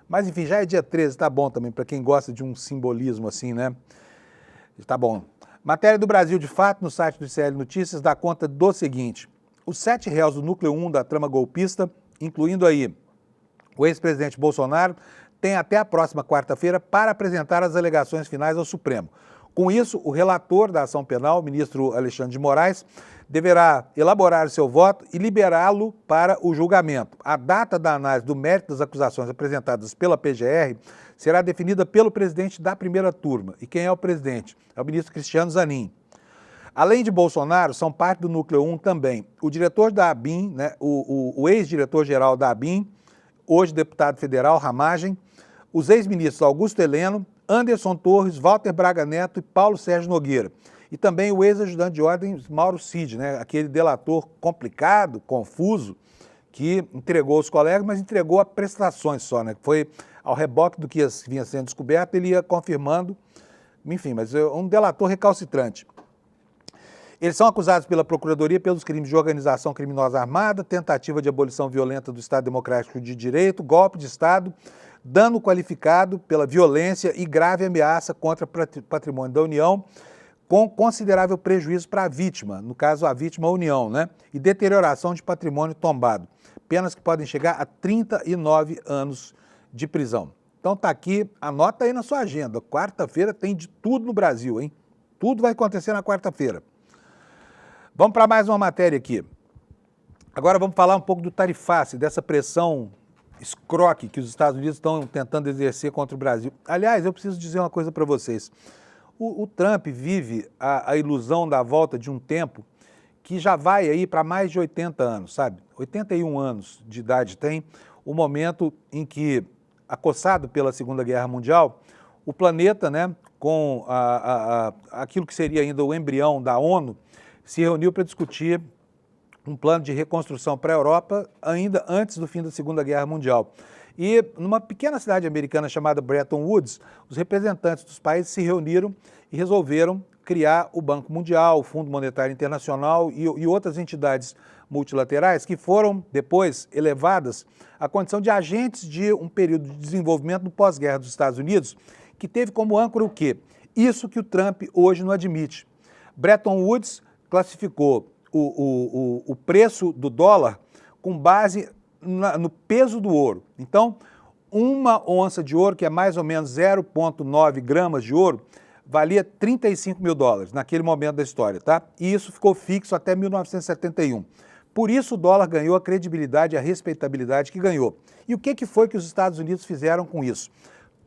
Mas, enfim, já é dia 13, tá bom também, para quem gosta de um simbolismo assim, né? Tá bom. Matéria do Brasil de Fato, no site do ICL Notícias, dá conta do seguinte: os 7 réus do núcleo 1 da trama golpista, incluindo aí o ex-presidente Bolsonaro, têm até a próxima quarta-feira para apresentar as alegações finais ao Supremo. Com isso, o relator da ação penal, o ministro Alexandre de Moraes, deverá elaborar o seu voto e liberá-lo para o julgamento. A data da análise do mérito das acusações apresentadas pela PGR será definida pelo presidente da primeira turma. E quem é o presidente? É o ministro Cristiano Zanin. Além de Bolsonaro, são parte do núcleo 1 também o diretor da ABIN, né, o ex-diretor-geral da ABIN, hoje deputado federal, Ramagem, os ex-ministros Augusto Heleno, Anderson Torres, Walter Braga Neto e Paulo Sérgio Nogueira. E também o ex-ajudante de ordens Mauro Cid, né, aquele delator complicado, confuso, que entregou os colegas, mas entregou a prestações só, né? Foi ao reboque do que vinha sendo descoberto, ele ia confirmando, enfim, mas é um delator recalcitrante. Eles são acusados pela Procuradoria pelos crimes de organização criminosa armada, tentativa de abolição violenta do Estado Democrático de Direito, golpe de Estado, dano qualificado pela violência e grave ameaça contra o patrimônio da União, com considerável prejuízo para a vítima, no caso a vítima União, né? E deterioração de patrimônio tombado. Penas que podem chegar a 39 anos de prisão. Então tá aqui, anota aí na sua agenda. Quarta-feira tem de tudo no Brasil, hein? Tudo vai acontecer na quarta-feira. Vamos para mais uma matéria aqui. Agora vamos falar um pouco do tarifaço, dessa pressão escroque que os Estados Unidos estão tentando exercer contra o Brasil. Aliás, eu preciso dizer uma coisa para vocês. O Trump vive a ilusão da volta de um tempo que já vai aí para mais de 80 anos, sabe? 81 anos de idade tem, o momento em que, acossado pela Segunda Guerra Mundial, o planeta, né, com aquilo que seria ainda o embrião da ONU, se reuniu para discutir um plano de reconstrução para a Europa ainda antes do fim da Segunda Guerra Mundial. E numa pequena cidade americana chamada Bretton Woods, os representantes dos países se reuniram e resolveram criar o Banco Mundial, o Fundo Monetário Internacional e outras entidades multilaterais que foram depois elevadas à condição de agentes de um período de desenvolvimento no pós-guerra dos Estados Unidos, que teve como âncora o quê? Isso que o Trump hoje não admite. Bretton Woods classificou o preço do dólar com base no peso do ouro. Então, uma onça de ouro, que é mais ou menos 0,9 gramas de ouro, valia 35 mil dólares naquele momento da história, tá? E isso ficou fixo até 1971. Por isso o dólar ganhou a credibilidade e a respeitabilidade que ganhou. E o que foi que os Estados Unidos fizeram com isso?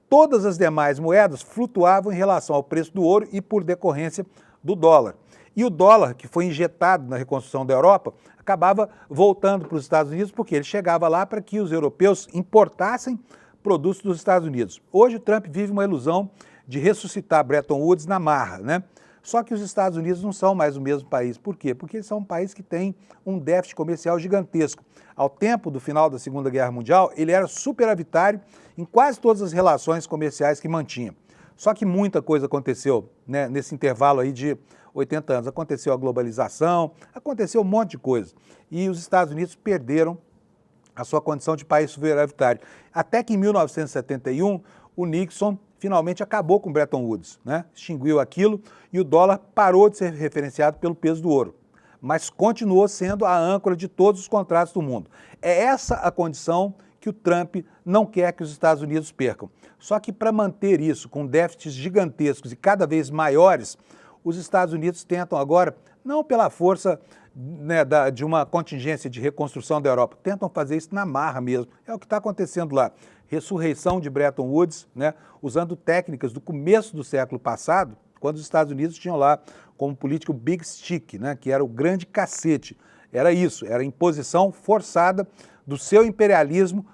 Todas as demais moedas flutuavam em relação ao preço do ouro e por decorrência do dólar. E o dólar, que foi injetado na reconstrução da Europa, acabava voltando para os Estados Unidos porque ele chegava lá para que os europeus importassem produtos dos Estados Unidos. Hoje o Trump vive uma ilusão de ressuscitar Bretton Woods na marra, né? Só que os Estados Unidos não são mais o mesmo país. Por quê? Porque eles são um país que tem um déficit comercial gigantesco. Ao tempo do final da Segunda Guerra Mundial, ele era superavitário em quase todas as relações comerciais que mantinha. Só que muita coisa aconteceu, né, nesse intervalo aí de 80 anos. Aconteceu a globalização, aconteceu um monte de coisa. E os Estados Unidos perderam a sua condição de país superavitário. Até que em 1971, o Nixon finalmente acabou com Bretton Woods, né? Extinguiu aquilo e o dólar parou de ser referenciado pelo peso do ouro, mas continuou sendo a âncora de todos os contratos do mundo. É essa a condição que o Trump não quer que os Estados Unidos percam. Só que para manter isso com déficits gigantescos e cada vez maiores, os Estados Unidos tentam agora, não pela força, né, de uma contingência de reconstrução da Europa, tentam fazer isso na marra mesmo. É o que está acontecendo lá. Ressurreição de Bretton Woods, né, usando técnicas do começo do século passado, quando os Estados Unidos tinham lá como político Big Stick, né, que era o grande cacete. Era isso, era a imposição forçada do seu imperialismo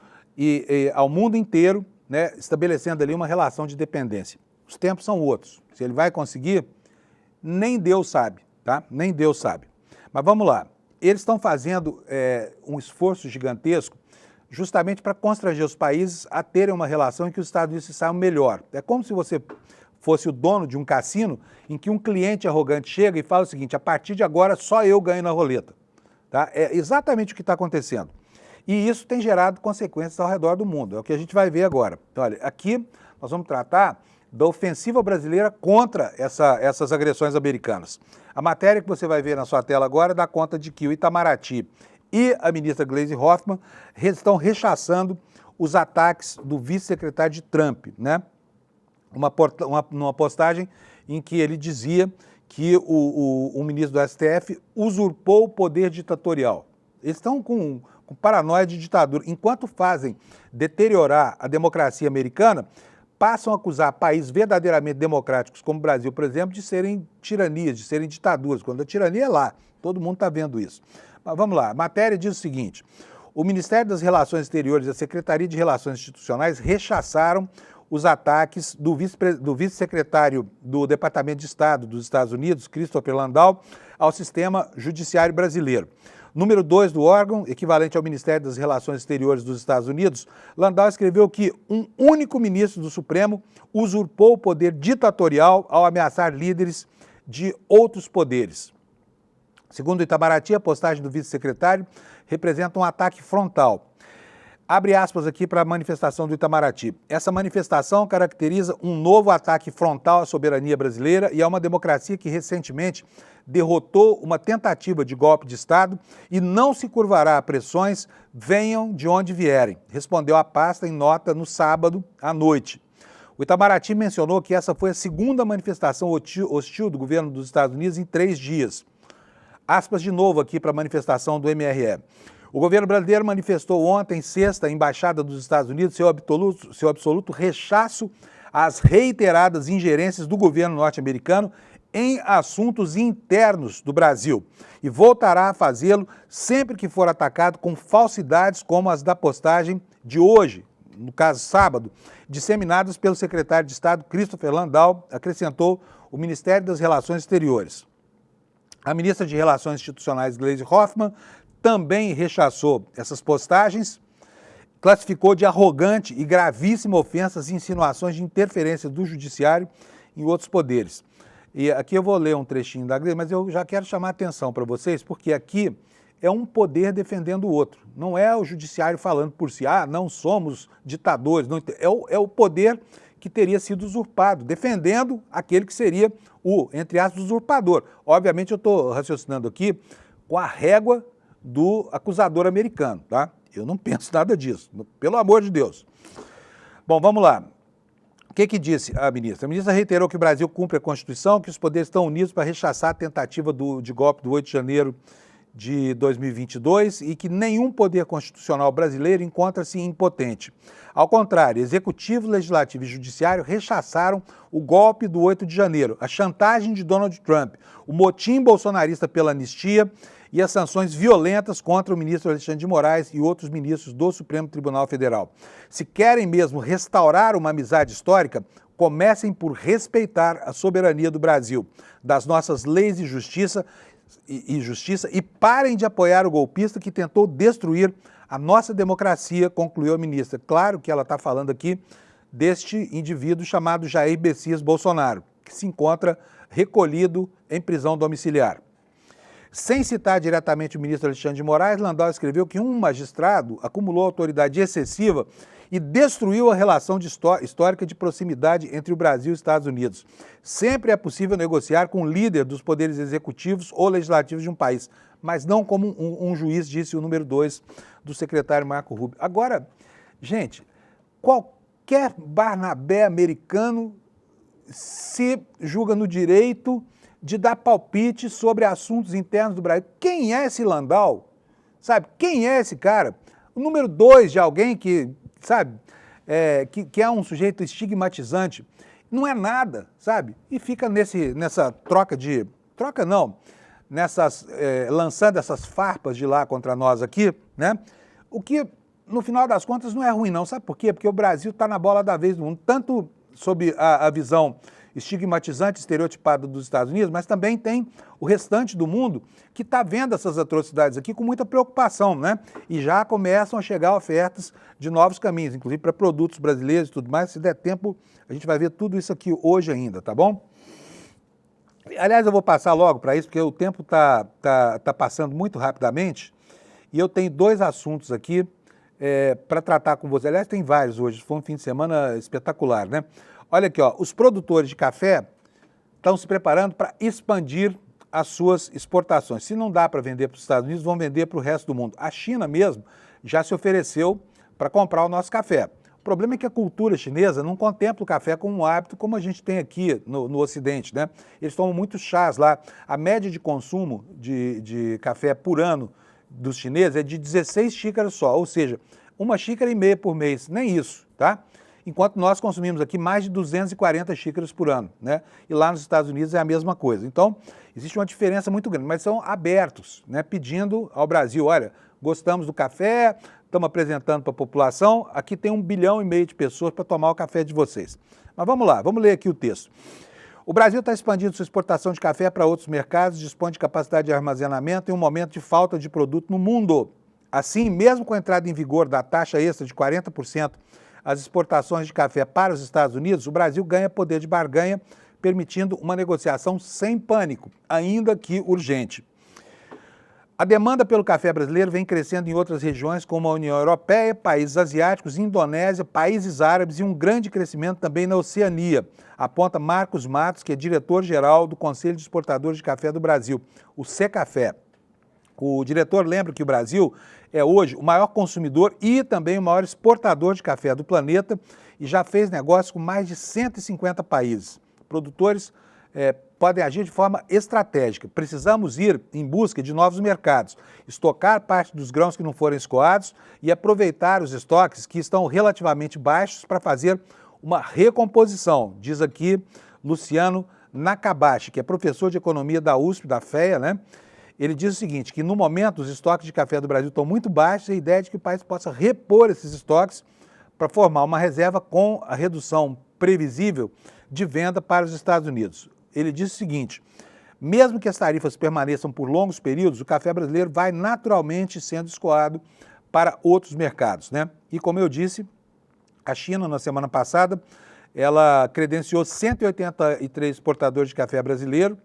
ao mundo inteiro, né, estabelecendo ali uma relação de dependência. Os tempos são outros. Se ele vai conseguir, nem Deus sabe, tá? Nem Deus sabe. Mas vamos lá. Eles estão fazendo um esforço gigantesco justamente para constranger os países a terem uma relação em que os Estados Unidos se saiam melhor. É como se você fosse o dono de um cassino em que um cliente arrogante chega e fala o seguinte: a partir de agora só eu ganho na roleta. Tá? É exatamente o que está acontecendo. E isso tem gerado consequências ao redor do mundo. É o que a gente vai ver agora. Olha, aqui nós vamos tratar da ofensiva brasileira contra essas agressões americanas. A matéria que você vai ver na sua tela agora dá conta de que o Itamaraty e a ministra Gleisi Hoffmann estão rechaçando os ataques do vice-secretário de Trump, né? Numa postagem em que ele dizia que o ministro do STF usurpou o poder ditatorial. Eles estão com paranoia de ditadura. Enquanto fazem deteriorar a democracia americana, passam a acusar países verdadeiramente democráticos, como o Brasil, por exemplo, de serem tiranias, de serem ditaduras, quando a tirania é lá. Todo mundo está vendo isso. Mas vamos lá, a matéria diz o seguinte: o Ministério das Relações Exteriores e a Secretaria de Relações Institucionais rechaçaram os ataques do vice-secretário do Departamento de Estado dos Estados Unidos, Christopher Landau, ao sistema judiciário brasileiro. Número 2 do órgão, equivalente ao Ministério das Relações Exteriores dos Estados Unidos, Landau escreveu que um único ministro do Supremo usurpou o poder ditatorial ao ameaçar líderes de outros poderes. Segundo o Itamaraty, a postagem do vice-secretário representa um ataque frontal. Abre aspas aqui para a manifestação do Itamaraty. Essa manifestação caracteriza um novo ataque frontal à soberania brasileira e a uma democracia que recentemente derrotou uma tentativa de golpe de Estado e não se curvará a pressões, venham de onde vierem, respondeu a pasta em nota no sábado à noite. O Itamaraty mencionou que essa foi a segunda manifestação hostil do governo dos Estados Unidos em 3 dias. Aspas de novo aqui para a manifestação do MRE. O governo brasileiro manifestou ontem, sexta, a Embaixada dos Estados Unidos, seu absoluto rechaço às reiteradas ingerências do governo norte-americano em assuntos internos do Brasil e voltará a fazê-lo sempre que for atacado com falsidades como as da postagem de hoje, no caso sábado, disseminadas pelo secretário de Estado Christopher Landau, acrescentou o Ministério das Relações Exteriores. A ministra de Relações Institucionais, Gleisi Hoffmann, também rechaçou essas postagens, classificou de arrogante e gravíssima ofensa as insinuações de interferência do judiciário em outros poderes. E aqui eu vou ler um trechinho da Gleisi, mas eu já quero chamar a atenção para vocês, porque aqui é um poder defendendo o outro. Não é o judiciário falando por si, não somos ditadores, não, é o poder que teria sido usurpado, defendendo aquele que seria o, entre aspas, usurpador. Obviamente eu estou raciocinando aqui com a régua do acusador americano, tá? Eu não penso nada disso, pelo amor de Deus. Bom, vamos lá. O que disse a ministra? A ministra reiterou que o Brasil cumpre a Constituição, que os poderes estão unidos para rechaçar a tentativa de golpe do 8 de janeiro de 2022 e que nenhum poder constitucional brasileiro encontra-se impotente. Ao contrário, Executivo, Legislativo e Judiciário rechaçaram o golpe do 8 de janeiro, a chantagem de Donald Trump, o motim bolsonarista pela anistia e as sanções violentas contra o ministro Alexandre de Moraes e outros ministros do Supremo Tribunal Federal. Se querem mesmo restaurar uma amizade histórica, comecem por respeitar a soberania do Brasil, das nossas leis e justiça e parem de apoiar o golpista que tentou destruir a nossa democracia, concluiu a ministra. Claro que ela está falando aqui deste indivíduo chamado Jair Messias Bolsonaro, que se encontra recolhido em prisão domiciliar. Sem citar diretamente o ministro Alexandre de Moraes, Landau escreveu que um magistrado acumulou autoridade excessiva e destruiu a relação histórica de proximidade entre o Brasil e os Estados Unidos. Sempre é possível negociar com o líder dos poderes executivos ou legislativos de um país, mas não como um juiz, disse o número 2 do secretário Marco Rubio. Agora, gente, qualquer Barnabé americano se julga no direito de dar palpite sobre assuntos internos do Brasil. Quem é esse Landau? Sabe, quem é esse cara? O número 2 de alguém que, sabe, que é um sujeito estigmatizante, não é nada, sabe? E fica nessa lançando essas farpas de lá contra nós aqui, né? O que, no final das contas, não é ruim não, sabe por quê? Porque o Brasil está na bola da vez do mundo, tanto sob a visão estigmatizante, estereotipado dos Estados Unidos, mas também tem o restante do mundo que está vendo essas atrocidades aqui com muita preocupação, né? E já começam a chegar ofertas de novos caminhos, inclusive para produtos brasileiros e tudo mais. Se der tempo, a gente vai ver tudo isso aqui hoje ainda, tá bom? Aliás, eu vou passar logo para isso, porque o tempo tá passando muito rapidamente e eu tenho dois assuntos aqui para tratar com você. Aliás, tem vários hoje, foi um fim de semana espetacular, né? Olha aqui, ó, os produtores de café estão se preparando para expandir as suas exportações. Se não dá para vender para os Estados Unidos, vão vender para o resto do mundo. A China mesmo já se ofereceu para comprar o nosso café. O problema é que a cultura chinesa não contempla o café como um hábito como a gente tem aqui no Ocidente, né? Eles tomam muitos chás lá. A média de consumo de café por ano dos chineses é de 16 xícaras só, ou seja, 1,5 xícara por mês, nem isso, tá? Enquanto nós consumimos aqui mais de 240 xícaras por ano, né? E lá nos Estados Unidos é a mesma coisa. Então, existe uma diferença muito grande, mas são abertos, né? Pedindo ao Brasil, olha, gostamos do café, estamos apresentando para a população, aqui tem 1,5 bilhão de pessoas para tomar o café de vocês. Mas vamos lá, vamos ler aqui o texto. O Brasil está expandindo sua exportação de café para outros mercados, dispõe de capacidade de armazenamento em um momento de falta de produto no mundo. Assim, mesmo com a entrada em vigor da taxa extra de 40%, as exportações de café para os Estados Unidos, o Brasil ganha poder de barganha, permitindo uma negociação sem pânico, ainda que urgente. A demanda pelo café brasileiro vem crescendo em outras regiões, como a União Europeia, países asiáticos, Indonésia, países árabes e um grande crescimento também na Oceania, aponta Marcos Matos, que é diretor-geral do Conselho de Exportadores de Café do Brasil, o Secafé. O diretor lembra que o Brasil é hoje o maior consumidor e também o maior exportador de café do planeta e já fez negócio com mais de 150 países. Produtores podem agir de forma estratégica. Precisamos ir em busca de novos mercados, estocar parte dos grãos que não foram escoados e aproveitar os estoques que estão relativamente baixos para fazer uma recomposição, diz aqui Luciano Nakabashi, que é professor de economia da USP, da FEA, né? Ele diz o seguinte, que no momento os estoques de café do Brasil estão muito baixos e a ideia é de que o país possa repor esses estoques para formar uma reserva com a redução previsível de venda para os Estados Unidos. Ele diz o seguinte, mesmo que as tarifas permaneçam por longos períodos, o café brasileiro vai naturalmente sendo escoado para outros mercados, né? E como eu disse, a China, na semana passada, ela credenciou 183 exportadores de café brasileiro,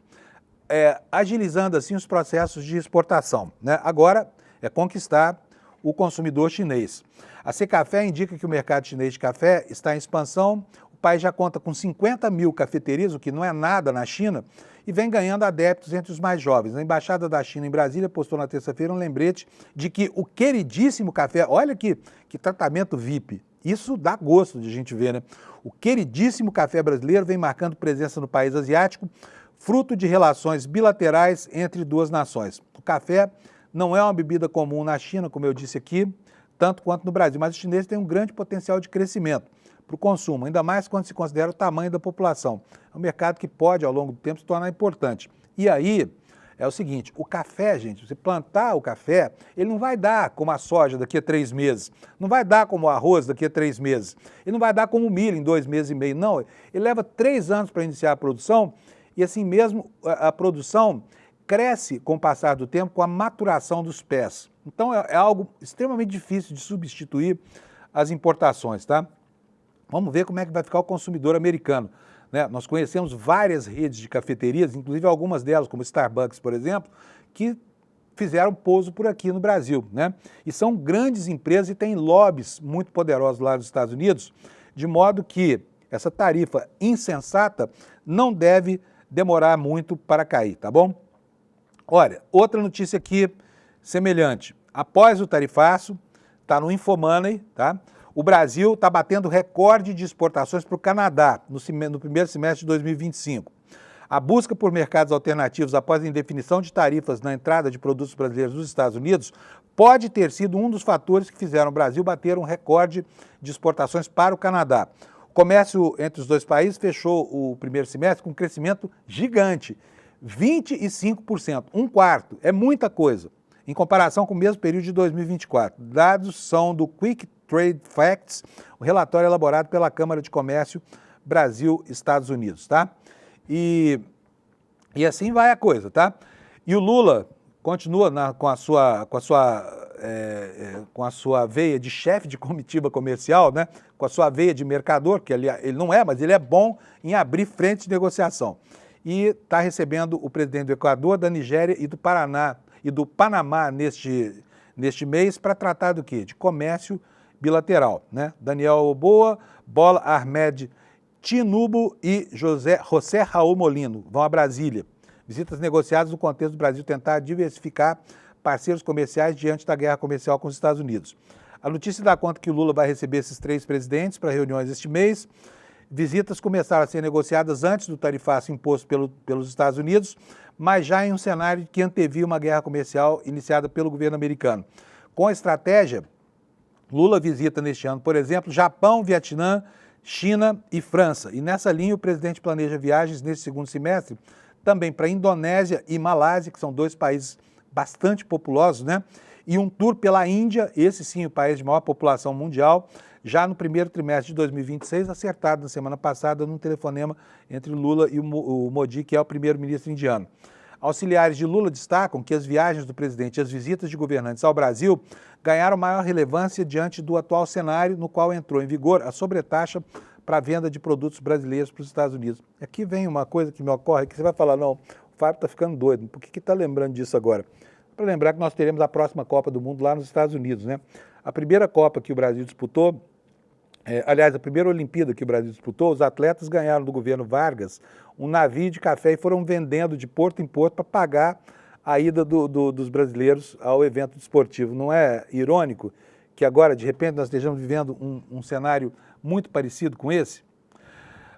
agilizando assim os processos de exportação, né? Agora é conquistar o consumidor chinês. A Secafé indica que o mercado chinês de café está em expansão, o país já conta com 50 mil cafeterias, o que não é nada na China, e vem ganhando adeptos entre os mais jovens. A Embaixada da China em Brasília postou na terça-feira um lembrete de que o queridíssimo café, olha aqui, que tratamento VIP, isso dá gosto de a gente ver, né? O queridíssimo café brasileiro vem marcando presença no país asiático, fruto de relações bilaterais entre duas nações. O café não é uma bebida comum na China, como eu disse aqui, tanto quanto no Brasil, mas os chineses têm um grande potencial de crescimento para o consumo, ainda mais quando se considera o tamanho da população. É um mercado que pode, ao longo do tempo, se tornar importante. E aí, é o seguinte, o café, gente, você plantar o café, ele não vai dar como a soja daqui a 3 meses, não vai dar como o arroz daqui a 3 meses, ele não vai dar como o milho em 2 meses e meio, não. Ele leva 3 anos para iniciar a produção e assim mesmo a produção cresce com o passar do tempo, com a maturação dos pés. Então é algo extremamente difícil de substituir as importações, tá? Vamos ver como é que vai ficar o consumidor americano, né? Nós conhecemos várias redes de cafeterias, inclusive algumas delas, como Starbucks, por exemplo, que fizeram pouso por aqui no Brasil, né? E são grandes empresas e têm lobbies muito poderosos lá nos Estados Unidos, de modo que essa tarifa insensata não deve demorar muito para cair, tá bom? Olha, outra notícia aqui semelhante. Após o tarifaço, está no Infomoney, tá? O Brasil está batendo recorde de exportações para o Canadá no primeiro semestre de 2025. A busca por mercados alternativos após a indefinição de tarifas na entrada de produtos brasileiros nos Estados Unidos pode ter sido um dos fatores que fizeram o Brasil bater um recorde de exportações para o Canadá. O comércio entre os dois países fechou o primeiro semestre com um crescimento gigante, 25%, um quarto, é muita coisa, em comparação com o mesmo período de 2024. Dados são do Quick Trade Facts, o relatório elaborado pela Câmara de Comércio Brasil-Estados Unidos, tá? E assim vai a coisa, tá? E o Lula continua com a sua veia de chefe de comitiva comercial, né? Com a sua veia de mercador, que ele não é, mas ele é bom em abrir frente de negociação. E está recebendo o presidente do Equador, da Nigéria e do Panamá neste mês para tratar do quê? De comércio bilateral, né? Daniel Oboa, Bola Ahmed Tinubu e José Raul Molino vão a Brasília. Visitas negociadas no contexto do Brasil tentar diversificar parceiros comerciais diante da guerra comercial com os Estados Unidos. A notícia dá conta que o Lula vai receber esses 3 presidentes para reuniões este mês. Visitas começaram a ser negociadas antes do tarifaço imposto pelos Estados Unidos, mas já em um cenário que antevia uma guerra comercial iniciada pelo governo americano. Com a estratégia, Lula visita neste ano, por exemplo, Japão, Vietnã, China e França. E nessa linha o presidente planeja viagens nesse segundo semestre também para Indonésia e Malásia, que são 2 países bastante populosos, né? E um tour pela Índia, esse sim o país de maior população mundial, já no primeiro trimestre de 2026, acertado na semana passada num telefonema entre Lula e o Modi, que é o primeiro-ministro indiano. Auxiliares de Lula destacam que as viagens do presidente e as visitas de governantes ao Brasil ganharam maior relevância diante do atual cenário no qual entrou em vigor a sobretaxa para a venda de produtos brasileiros para os Estados Unidos. Aqui vem uma coisa que me ocorre, que você vai falar, não, o Fábio está ficando doido, por que está lembrando disso agora? Para lembrar que nós teremos a próxima Copa do Mundo lá nos Estados Unidos, né? A primeira Copa que o Brasil disputou, aliás, a primeira Olimpíada que o Brasil disputou, os atletas ganharam do governo Vargas um navio de café e foram vendendo de porto em porto para pagar a ida dos brasileiros ao evento desportivo. Não é irônico que agora, de repente, nós estejamos vivendo um cenário muito parecido com esse?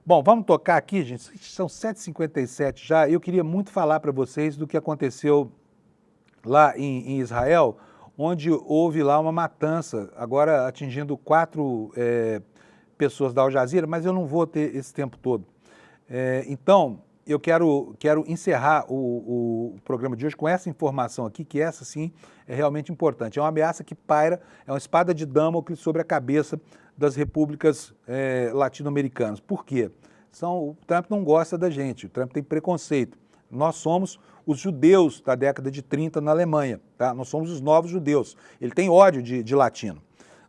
Bom, vamos tocar aqui, gente, são 7h57 já, eu queria muito falar para vocês do que aconteceu lá em Israel, onde houve lá uma matança, agora atingindo 4 pessoas da Al Jazeera, mas eu não vou ter esse tempo todo. Então, eu quero encerrar o programa de hoje com essa informação aqui, que essa sim é realmente importante. É uma ameaça que paira, é uma espada de Damocles sobre a cabeça das repúblicas latino-americanas. Por quê? O Trump não gosta da gente, o Trump tem preconceito. Nós somos os judeus da década de 30 na Alemanha, tá? Nós somos os novos judeus. Ele tem ódio de latino,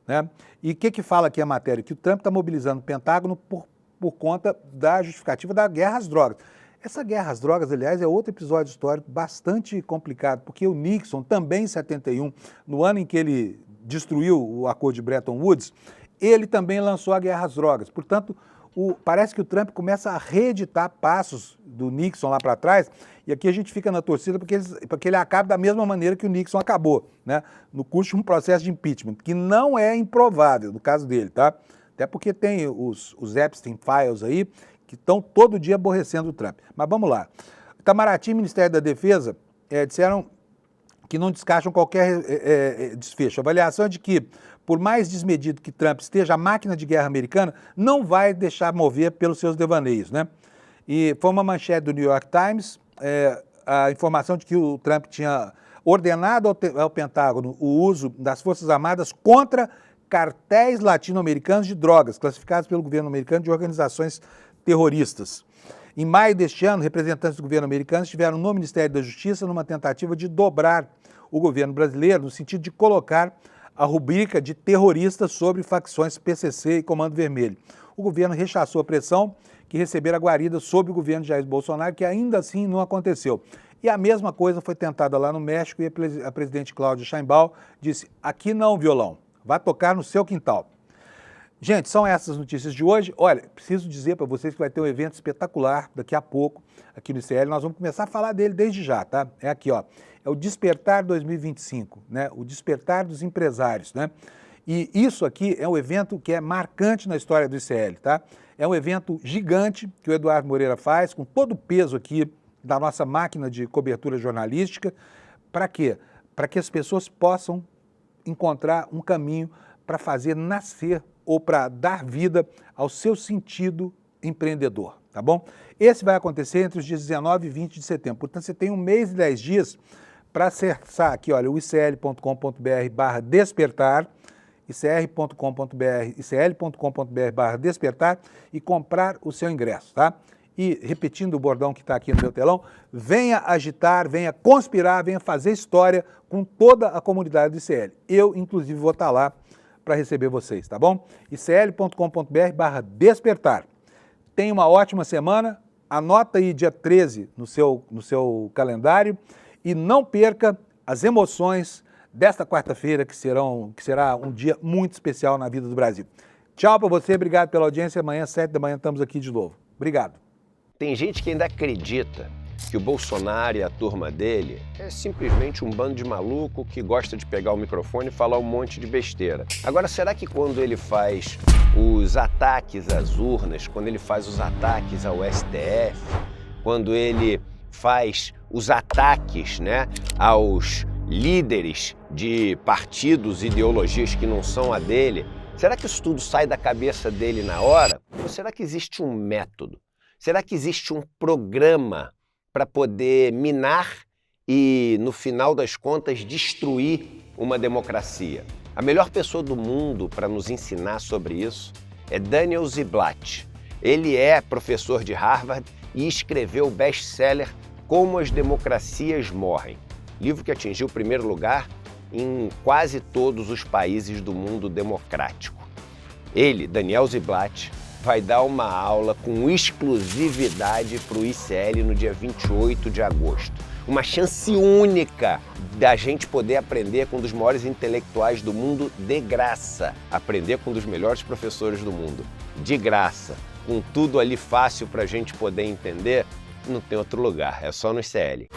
né? E o que fala aqui a matéria? Que o Trump está mobilizando o Pentágono por conta da justificativa da guerra às drogas. Essa guerra às drogas, aliás, é outro episódio histórico bastante complicado, porque o Nixon, também em 71, no ano em que ele destruiu o acordo de Bretton Woods, ele também lançou a guerra às drogas. Portanto, parece que o Trump começa a reeditar passos do Nixon lá para trás, e aqui a gente fica na torcida porque ele acabe da mesma maneira que o Nixon acabou, né? No curso de um processo de impeachment, que não é improvável no caso dele, tá? Até porque tem os Epstein Files aí, que estão todo dia aborrecendo o Trump. Mas vamos lá. Itamaraty e Ministério da Defesa disseram que não descartam qualquer desfecho. A avaliação é de que, por mais desmedido que Trump esteja, a máquina de guerra americana não vai deixar mover pelos seus devaneios, né? E foi uma manchete do New York Times, a informação de que o Trump tinha ordenado ao Pentágono o uso das Forças Armadas contra cartéis latino-americanos de drogas, classificados pelo governo americano de organizações terroristas. Em maio deste ano, representantes do governo americano estiveram no Ministério da Justiça numa tentativa de dobrar o governo brasileiro no sentido de colocar a rubrica de terroristas sobre facções PCC e Comando Vermelho. O governo rechaçou a pressão que recebera a guarida sob o governo de Jair Bolsonaro, que ainda assim não aconteceu. E a mesma coisa foi tentada lá no México e a presidente Cláudia Sheinbaum disse, aqui não, violão, vai tocar no seu quintal. Gente, são essas notícias de hoje. Olha, preciso dizer para vocês que vai ter um evento espetacular daqui a pouco aqui no ICL. Nós vamos começar a falar dele desde já, tá? É aqui, ó. É o Despertar 2025, né? O Despertar dos Empresários, né? E isso aqui é um evento que é marcante na história do ICL, tá? É um evento gigante que o Eduardo Moreira faz, com todo o peso aqui da nossa máquina de cobertura jornalística. Para quê? Para que as pessoas possam encontrar um caminho para fazer nascer ou para dar vida ao seu sentido empreendedor, tá bom? Esse vai acontecer entre os dias 19 e 20 de setembro. Portanto, você tem 1 mês e 10 dias para acessar aqui, olha, o icl.com.br/despertar icl.com.br/despertar e comprar o seu ingresso, tá? E repetindo o bordão que está aqui no meu telão, venha agitar, venha conspirar, venha fazer história com toda a comunidade do ICL. Eu, inclusive, vou estar lá para receber vocês, tá bom? icl.com.br/despertar. Tenha uma ótima semana, anota aí dia 13 no seu calendário e não perca as emoções desta quarta-feira, que será um dia muito especial na vida do Brasil. Tchau para você, obrigado pela audiência. Amanhã, 7 da manhã, estamos aqui de novo. Obrigado.
Tem gente que ainda acredita que o Bolsonaro e a turma dele é simplesmente um bando de maluco que gosta de pegar o microfone e falar um monte de besteira. Agora, será que quando ele faz os ataques às urnas, quando ele faz os ataques ao STF, quando ele faz os ataques, aos líderes de partidos e ideologias que não são a dele, será que isso tudo sai da cabeça dele na hora? Ou será que existe um método? Será que existe um programa para poder minar e, no final das contas, destruir uma democracia? A melhor pessoa do mundo para nos ensinar sobre isso é Daniel Ziblatt. Ele é professor de Harvard e escreveu o best-seller Como as Democracias Morrem, livro que atingiu o primeiro lugar em quase todos os países do mundo democrático. Ele, Daniel Ziblatt, vai dar uma aula com exclusividade para o ICL no dia 28 de agosto. Uma chance única da gente poder aprender com um dos maiores intelectuais do mundo de graça. Aprender com um dos melhores professores do mundo de graça. Com tudo ali fácil para a gente poder entender, não tem outro lugar, é só no ICL.